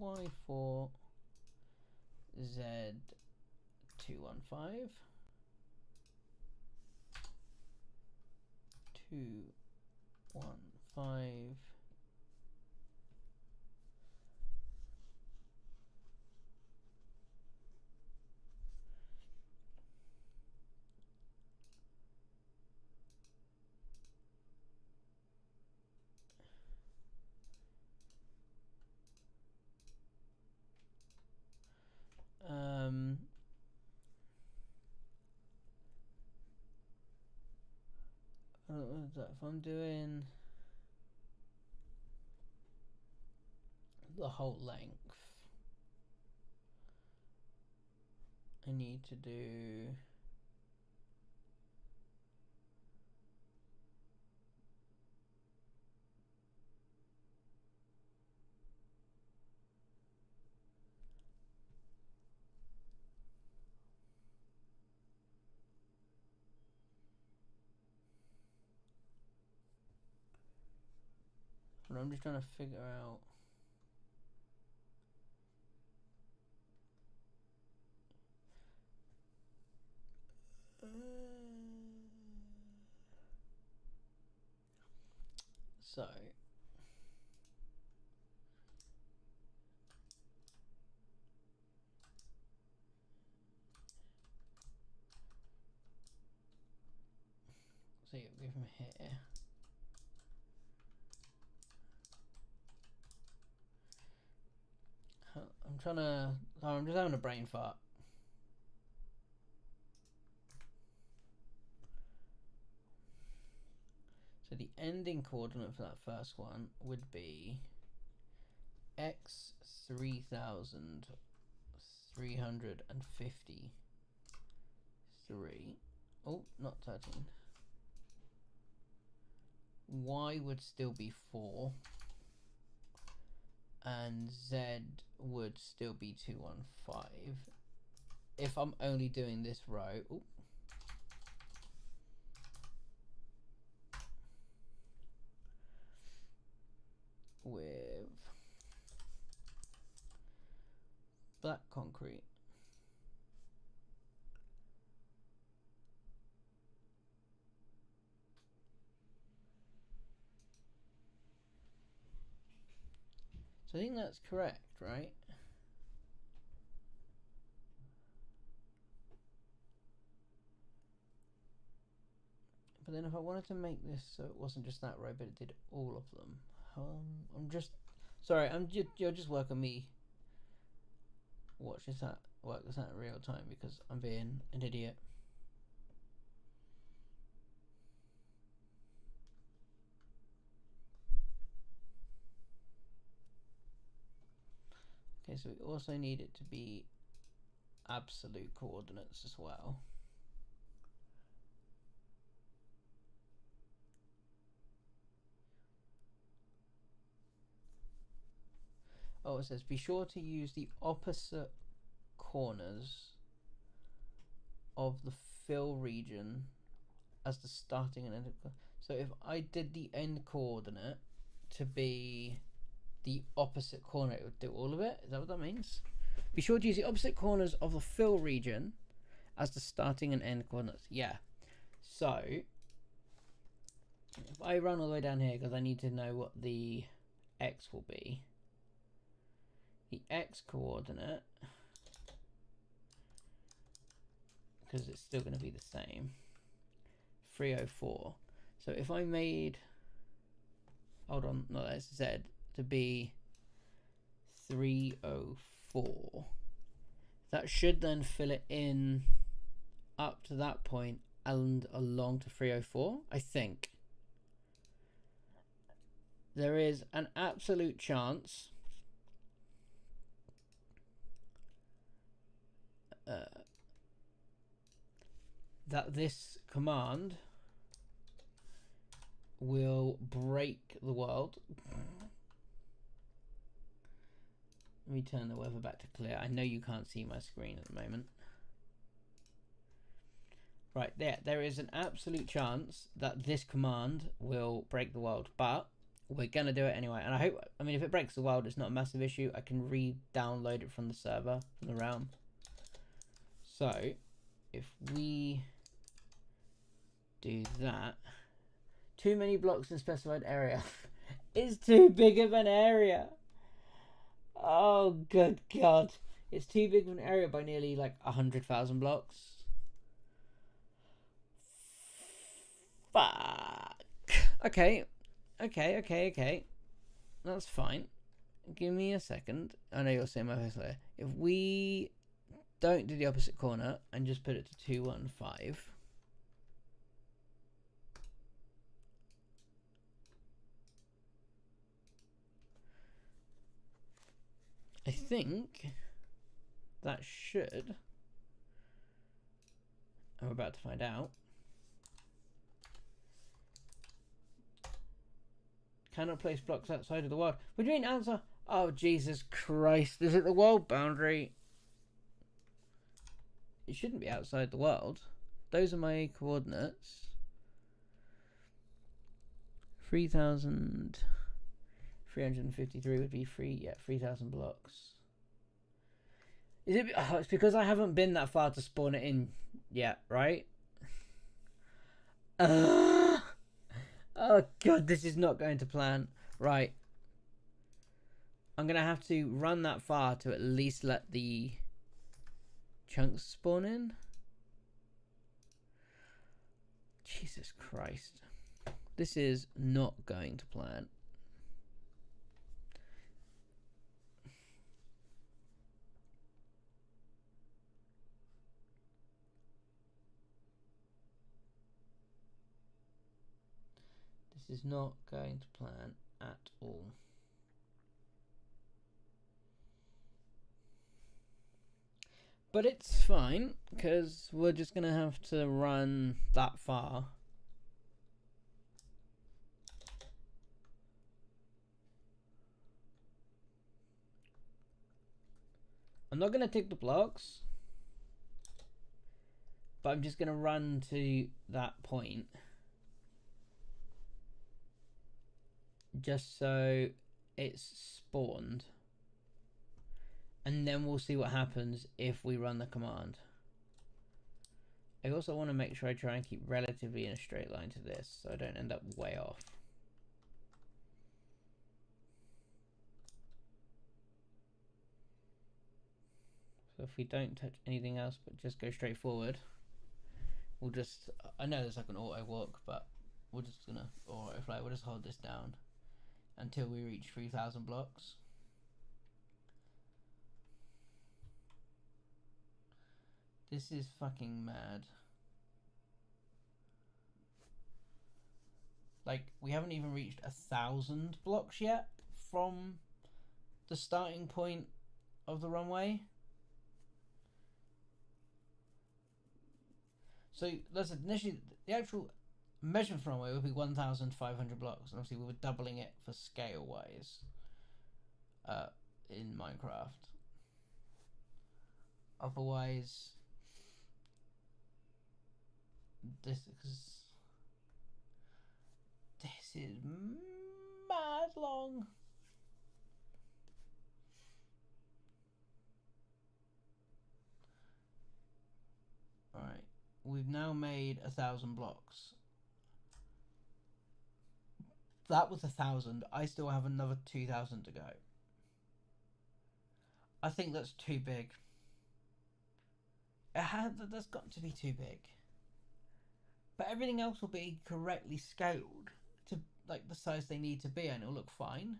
Y4. Z 215. 215. If I'm doing the whole length, I need to do I'm just trying to figure out So it'll be from here. I'm just having a brain fart. So the ending coordinate for that first one would be x 3,353. Oh, not 13. Y would still be 4. And Z would still be 215. If I'm only doing this row. Ooh. With black concrete. So I think that's correct, right? But then if I wanted to make this so it wasn't just that row, but it did all of them. I'm just sorry. You're just working me. Watch this out. Work this out in real time because I'm being an idiot. Okay, so we also need it to be absolute coordinates as well. Oh, it says be sure to use the opposite corners of the fill region as the starting and end. So if I did the end coordinate to be the opposite corner, it would do all of it. Is that what that means? Be sure to use the opposite corners of the fill region as the starting and end coordinates. Yeah. So if I run all the way down here because I need to know what the x will be. The x coordinate, because it's still going to be the same, 304. So if I made, hold on, no, that's Z, to be 304, that should then fill it in up to that point and along to 304, I think. There is an absolute chance that this command will break the world. Let me turn the weather back to clear. I know you can't see my screen at the moment. Right, there is an absolute chance that this command will break the world, but we're gonna do it anyway. And I mean, if it breaks the world, it's not a massive issue. I can re-download it from the server, from the realm. So if we do that, too many blocks in specified area is too big of an area. Oh, good God. It's too big of an area by nearly like 100,000 blocks. Fuck. Okay. That's fine. Give me a second. I know you're seeing my face there. If we don't do the opposite corner and just put it to 215. I think that should, I'm about to find out. Cannot place blocks outside of the world. What do you mean answer? Oh, Jesus Christ. Is it the world boundary? It shouldn't be outside the world. Those are my coordinates. 3,353 would be 3,000 blocks. Is it? Oh, it's because I haven't been that far to spawn it in yet, right? Oh god, this is not going to plan. Right. I'm going to have to run that far to at least let the chunks spawn in. Jesus Christ. This is not going to plan. This is not going to plan at all. But it's fine, because we're just going to have to run that far. I'm not going to tick the blocks, but I'm just going to run to that point. Just so it's spawned. And then we'll see what happens if we run the command. I also want to make sure I try and keep relatively in a straight line to this, so I don't end up way off. So if we don't touch anything else but just go straight forward, we'll just, I know there's like an auto walk, but we're just gonna, or if like, we'll just hold this down until we reach 3,000 blocks. This is fucking mad. Like, we haven't even reached 1,000 blocks yet from the starting point of the runway. So, listen, initially, the actual measurement for runway would be 1,500 blocks. And obviously, we were doubling it for scale-wise in Minecraft. Otherwise, this is mad long. Alright, we've now made 1,000 blocks. That was 1,000. I still have another 2,000 to go. I think that's too big. That's got to be too big. But everything else will be correctly scaled to like the size they need to be, and it'll look fine.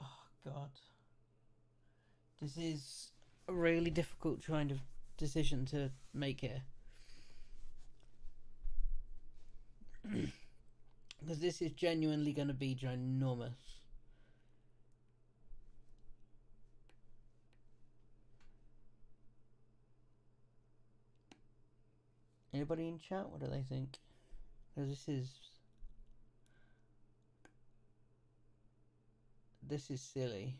Oh god, this is a really difficult kind of decision to make here. Because this is genuinely going to be ginormous. Anybody in chat? What do they think? Because this is silly.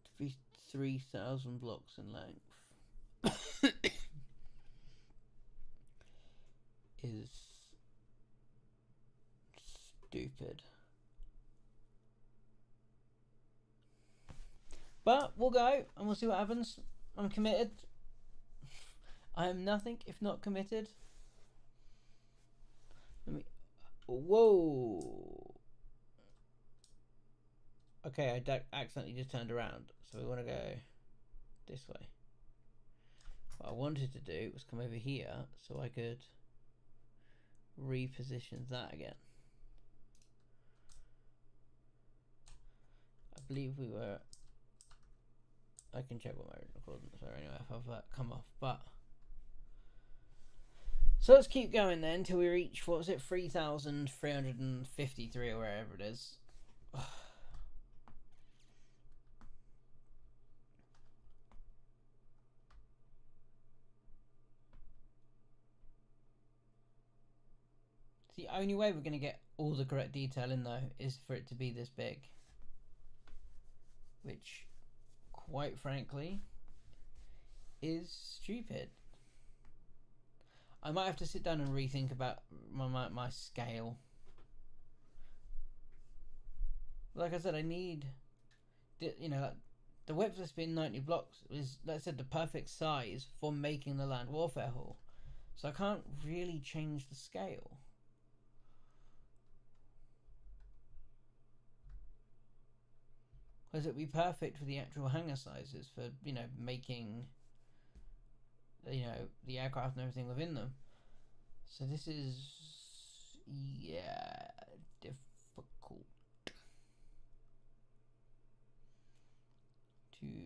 To be 3,000 blocks in length is stupid. But we'll go and we'll see what happens. I'm committed. I am nothing if not committed. Whoa. Okay, I accidentally just turned around. So we want to go this way. What I wanted to do was come over here so I could reposition that again. I believe we were... I can check what my recordings are anyway if I've come off, but... So let's keep going then until we reach, what was it, 3,353 or wherever it is. The only way we're going to get all the correct detail in though is for it to be this big. Which, quite frankly, is stupid. I might have to sit down and rethink about my scale. Like I said, I need, you know, the width of this being 90 blocks is, like I said, the perfect size for making the land warfare hall. So I can't really change the scale. Because it would be perfect for the actual hangar sizes for, you know, making, you know, the aircraft and everything within them. So this is, yeah, difficult.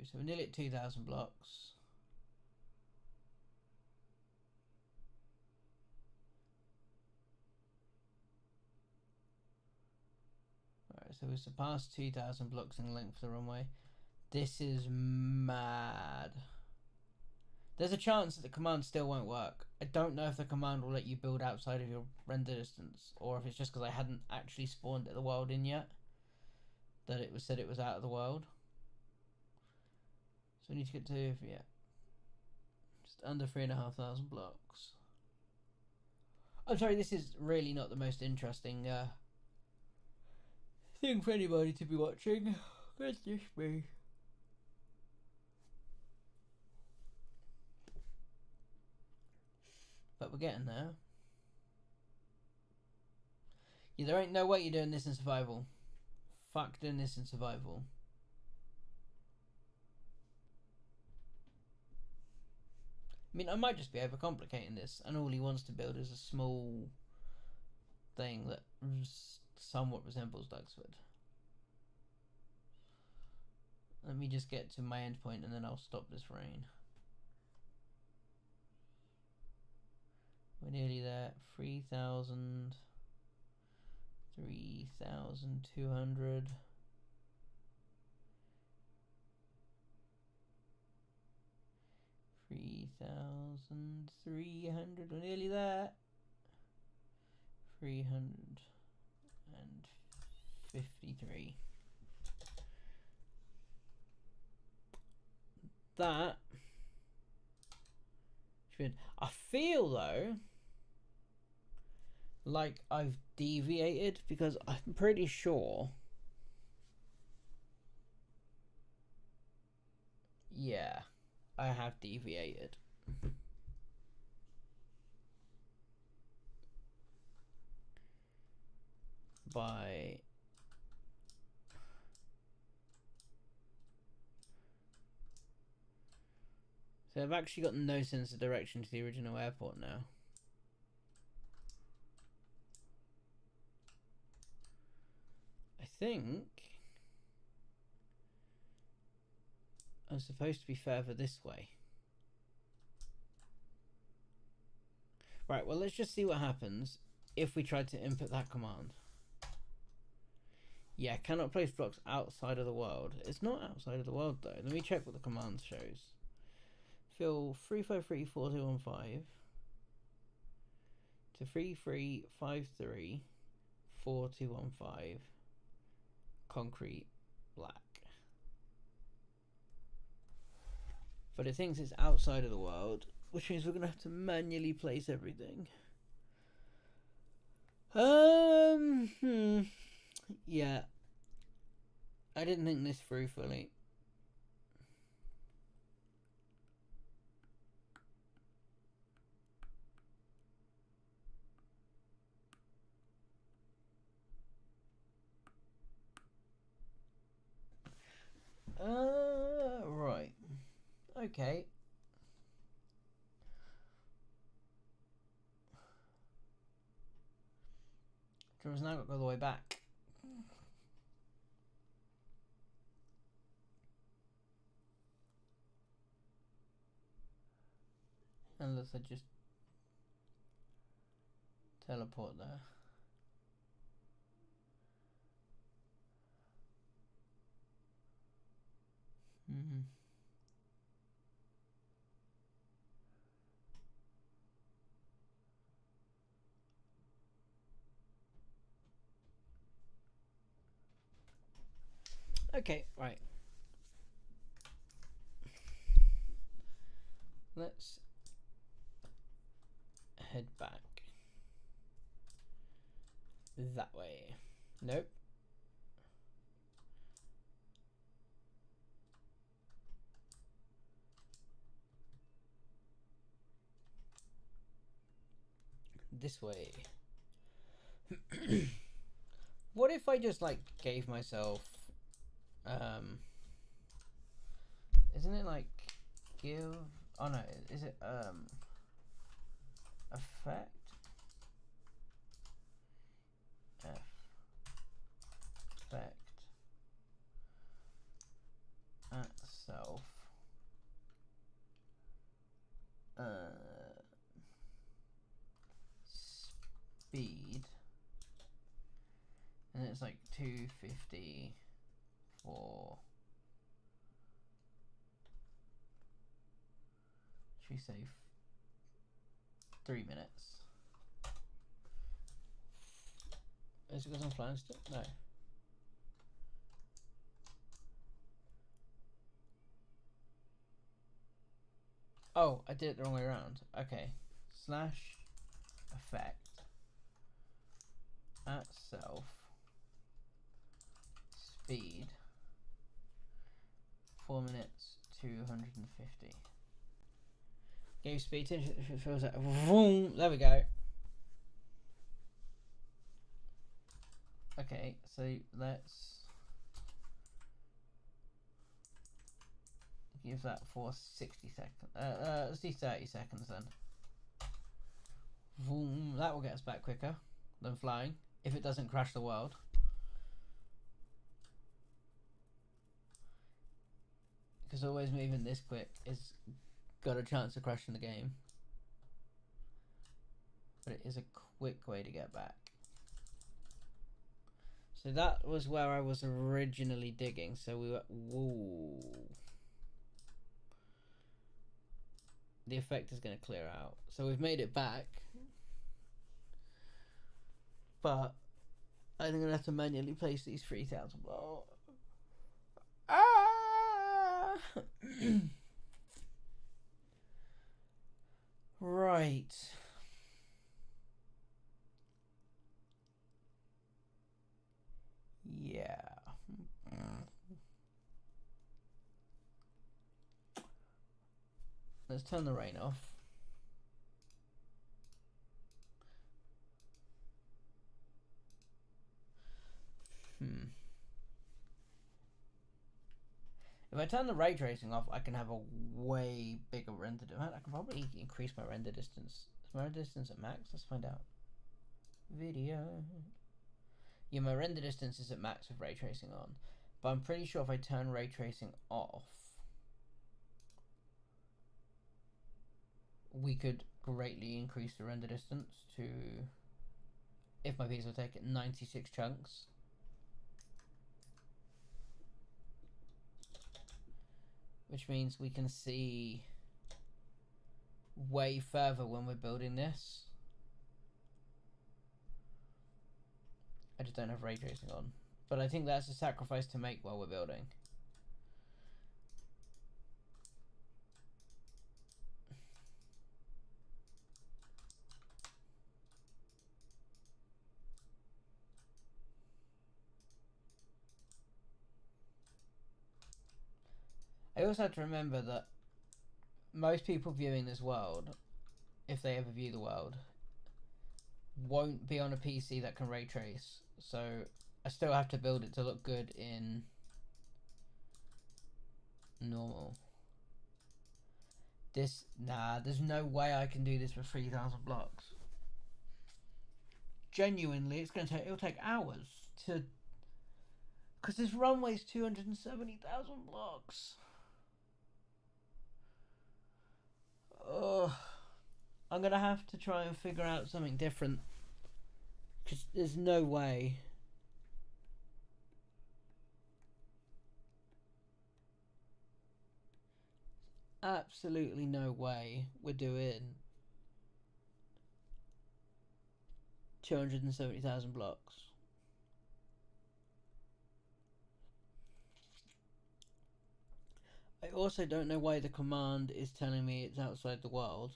So we're nearly at 2,000 blocks. Alright, so we surpassed 2,000 blocks in length for the runway. This is mad. There's a chance that the command still won't work. I don't know if the command will let you build outside of your render distance, or if it's just because I hadn't actually spawned the world in yet, that it was said it was out of the world. So we need to get to, yeah, just under 3,500 blocks. I'm sorry, this is really not the most interesting thing for anybody to be watching. That's just me. But we're getting there. Yeah, there ain't no way you're doing this in survival. Fuck doing this in survival. I mean, I might just be overcomplicating this, and all he wants to build is a small thing that somewhat resembles Dugsford. Let me just get to my endpoint, and then I'll stop this rain. We're nearly there. 3,000, 3,200. 3,300. We're nearly there. 353. That should. I feel though like I've deviated, because I'm pretty sure. Yeah, I have deviated. By so I've actually got no sense of direction to the original airport now. I think I'm supposed to be further this way. Right, well, let's just see what happens if we try to input that command. Yeah, cannot place blocks outside of the world. It's not outside of the world though. Let me check what the command shows. Fill 3534215 to 33534215 concrete black. But it thinks it's outside of the world, which means we're gonna have to manually place everything. Yeah. I didn't think this through fully. Right. Okay. Trevor's now got to go all the way back. Unless I just teleport there. Okay, right. Let's head back. That way. Nope. This way. What if I just like gave myself isn't it like give, oh no, is it effect effect at self speed, and it's like 250 for, should we say 3 minutes? Is it because I'm flying still? No. Oh, I did it the wrong way around. Okay. Slash effect at self speed 4 minutes 250. Gave speed to it feels like vroom. There we go. Okay, so let's give that for 60 seconds. Let's do 30 seconds then. Vroom. That will get us back quicker than flying if it doesn't crash the world. Because always moving this quick is got a chance of crashing the game. But it is a quick way to get back. So that was where I was originally digging. So we were, whoa. The effect is going to clear out. So we've made it back. But I'm going to have to manually place these 3,000 blocks. Ah! Right. Yeah. Let's turn the rain off. If I turn the ray tracing off, I can have a way bigger render. I can probably increase my render distance. Is my render distance at max? Let's find out. Video. Yeah, my render distance is at max with ray tracing on. But I'm pretty sure if I turn ray tracing off, we could greatly increase the render distance to, if my piece will take it, 96 chunks. Which means we can see way further when we're building this. I just don't have ray tracing on. But I think that's a sacrifice to make while we're building. I also have to remember that most people viewing this world, if they ever view the world, won't be on a PC that can ray trace. So I still have to build it to look good in normal. This, nah, there's no way I can do this for 3,000 blocks. Genuinely, it's going to take, it'll take hours to, because this runway's 270,000 blocks. I'm gonna have to try and figure out something different, because there's no way. Absolutely no way we're doing 270,000 blocks. I also don't know why the command is telling me it's outside the world.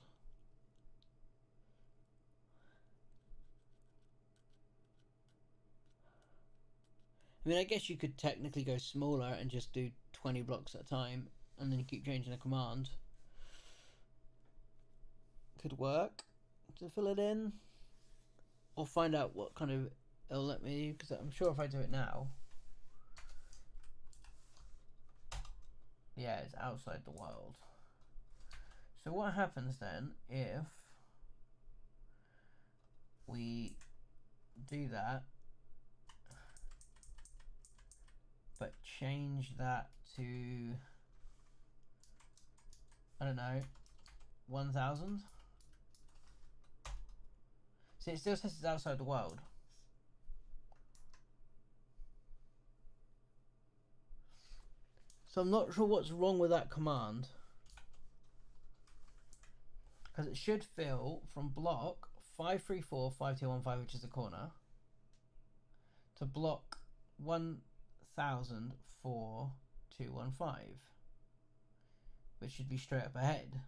I mean, I guess you could technically go smaller and just do 20 blocks at a time, and then you keep changing the command. Could work to fill it in. Or find out what kind of it'll let me, because I'm sure if I do it now, yeah, it's outside the world. So what happens then if we do that, but change that to, I don't know, 1000? See, it still says it's outside the world. So I'm not sure what's wrong with that command. Because it should fill from block 534 5215, which is the corner, to block 1004 215, which should be straight up ahead.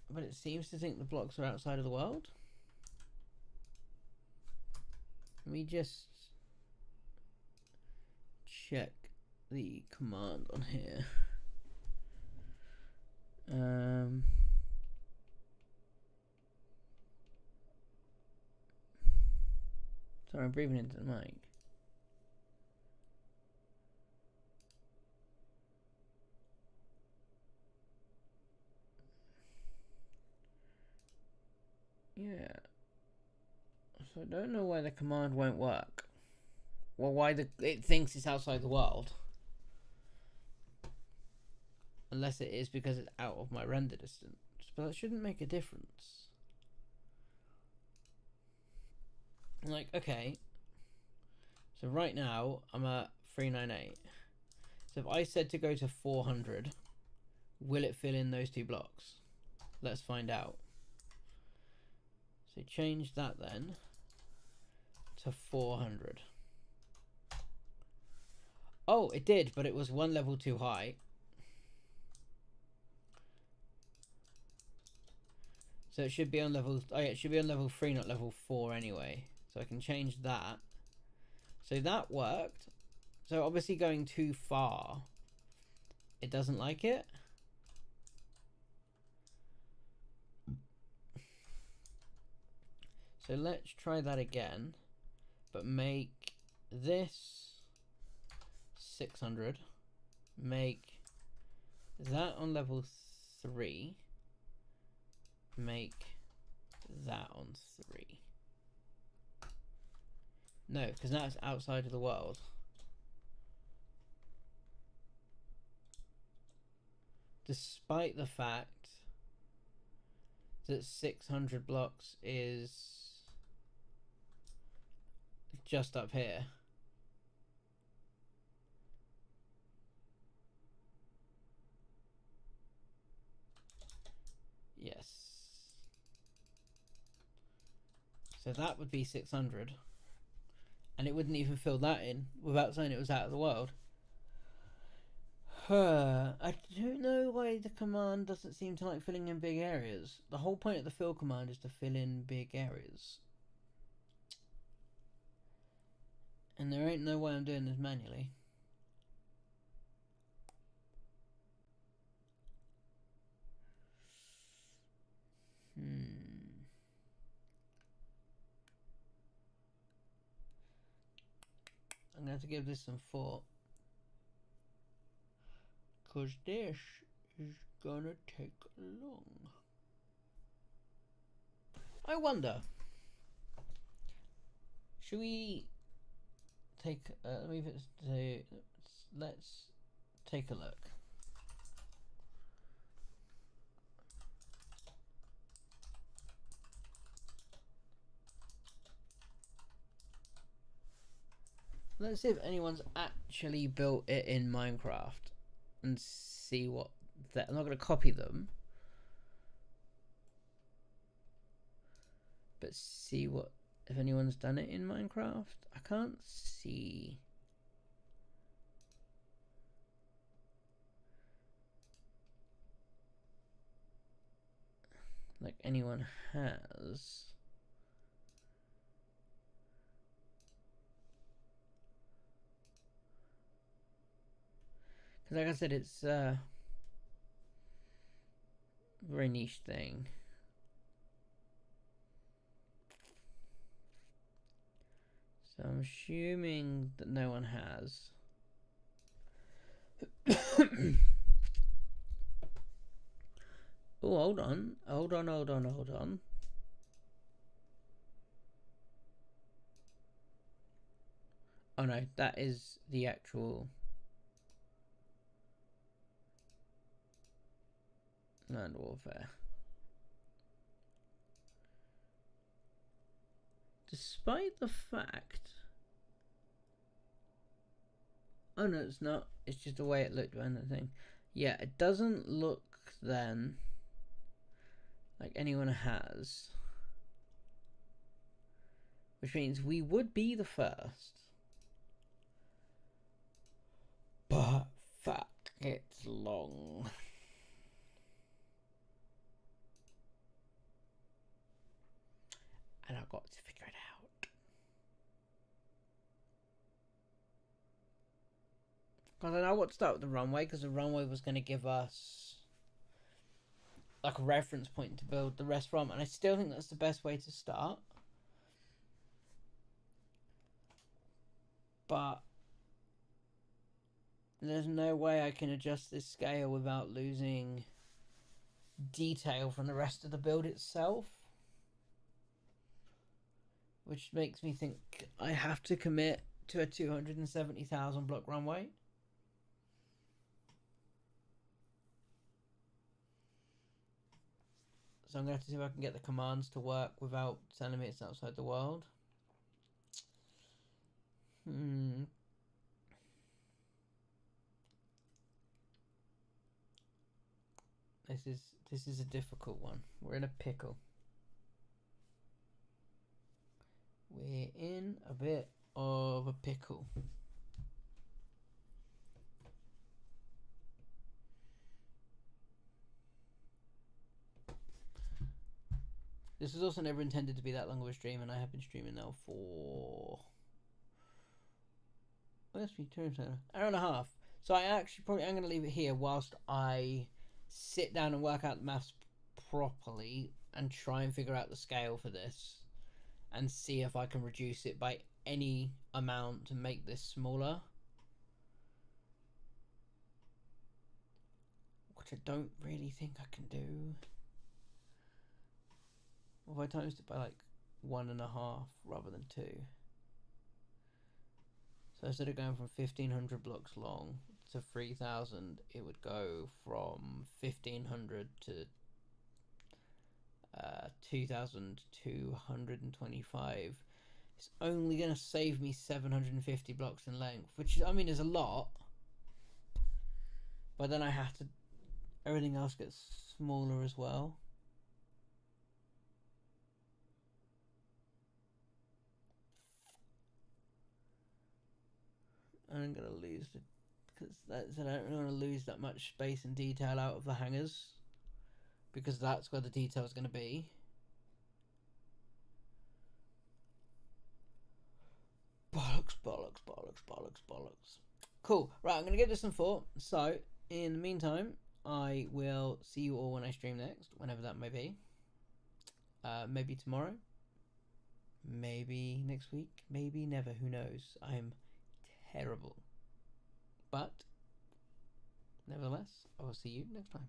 But it seems to think the blocks are outside of the world. Let me just check the command on here. Sorry, I'm breathing into the mic. Yeah. So I don't know why the command won't work. Well, why it thinks it's outside the world. Unless it is because it's out of my render distance. But that shouldn't make a difference. Like, okay. So right now, I'm at 398. So if I said to go to 400, will it fill in those two blocks? Let's find out. So change that then to 400. Oh, it did, but it was one level too high. So it should be on level, oh yeah, it should be on level 3, not level 4 anyway. So I can change that. So that worked. So obviously going too far, it doesn't like it. So let's try that again, but make this 600, make that on level 3, make that on 3. No, because that's outside of the world. Despite the fact that 600 blocks is just up here. Yes. So that would be 600. And it wouldn't even fill that in without saying it was out of the world. I don't know why the command doesn't seem to like filling in big areas. The whole point of the fill command is to fill in big areas. And there ain't no way I'm doing this manually. I'm going to have to give this some thought. Because this is going to take long. I wonder. Should we take... let's take a look. Let's see if anyone's actually built it in Minecraft and see what that. I'm not going to copy them, but see what if anyone's done it in Minecraft. I can't see. Like anyone has. Like I said, it's a very niche thing. So I'm assuming that no one has. Oh, hold on. Hold on. Oh no, that is the actual Land Warfare. Despite the fact... Oh no, it's not. It's just the way it looked behind the thing. Yeah, it doesn't look then like anyone has. Which means we would be the first. But fuck, it's long. And I've got to figure it out. Because I know what to start with the runway, because the runway was going to give us like a reference point to build the rest from, and I still think that's the best way to start. But there's no way I can adjust this scale without losing detail from the rest of the build itself. Which makes me think I have to commit to a 270,000 block runway. So I'm going to have to see if I can get the commands to work without telling me it's outside the world. This is a difficult one. We're in a pickle. We're in a bit of a pickle. This was also never intended to be that long of a stream, and I have been streaming now for... Well, that's me, an hour and a half. So I actually probably am going to leave it here whilst I sit down and work out the maths properly and try and figure out the scale for this and see if I can reduce it by any amount to make this smaller. Which I don't really think I can do. Well, if I times it by like 1.5 rather than 2. So instead of going from 1,500 blocks long to 3,000, it would go from 1,500 to 2,225. It's only going to save me 750 blocks in length, which, I mean, is a lot. But then I have to... Everything else gets smaller as well. I'm going to lose the... Because I don't really want to lose that much space and detail out of the hangars. Because that's where the detail is going to be. Bollocks. Cool. Right, I'm going to give this some thought. So, in the meantime, I will see you all when I stream next, whenever that may be. Maybe tomorrow. Maybe next week. Maybe never. Who knows? I'm terrible. But, nevertheless, I will see you next time.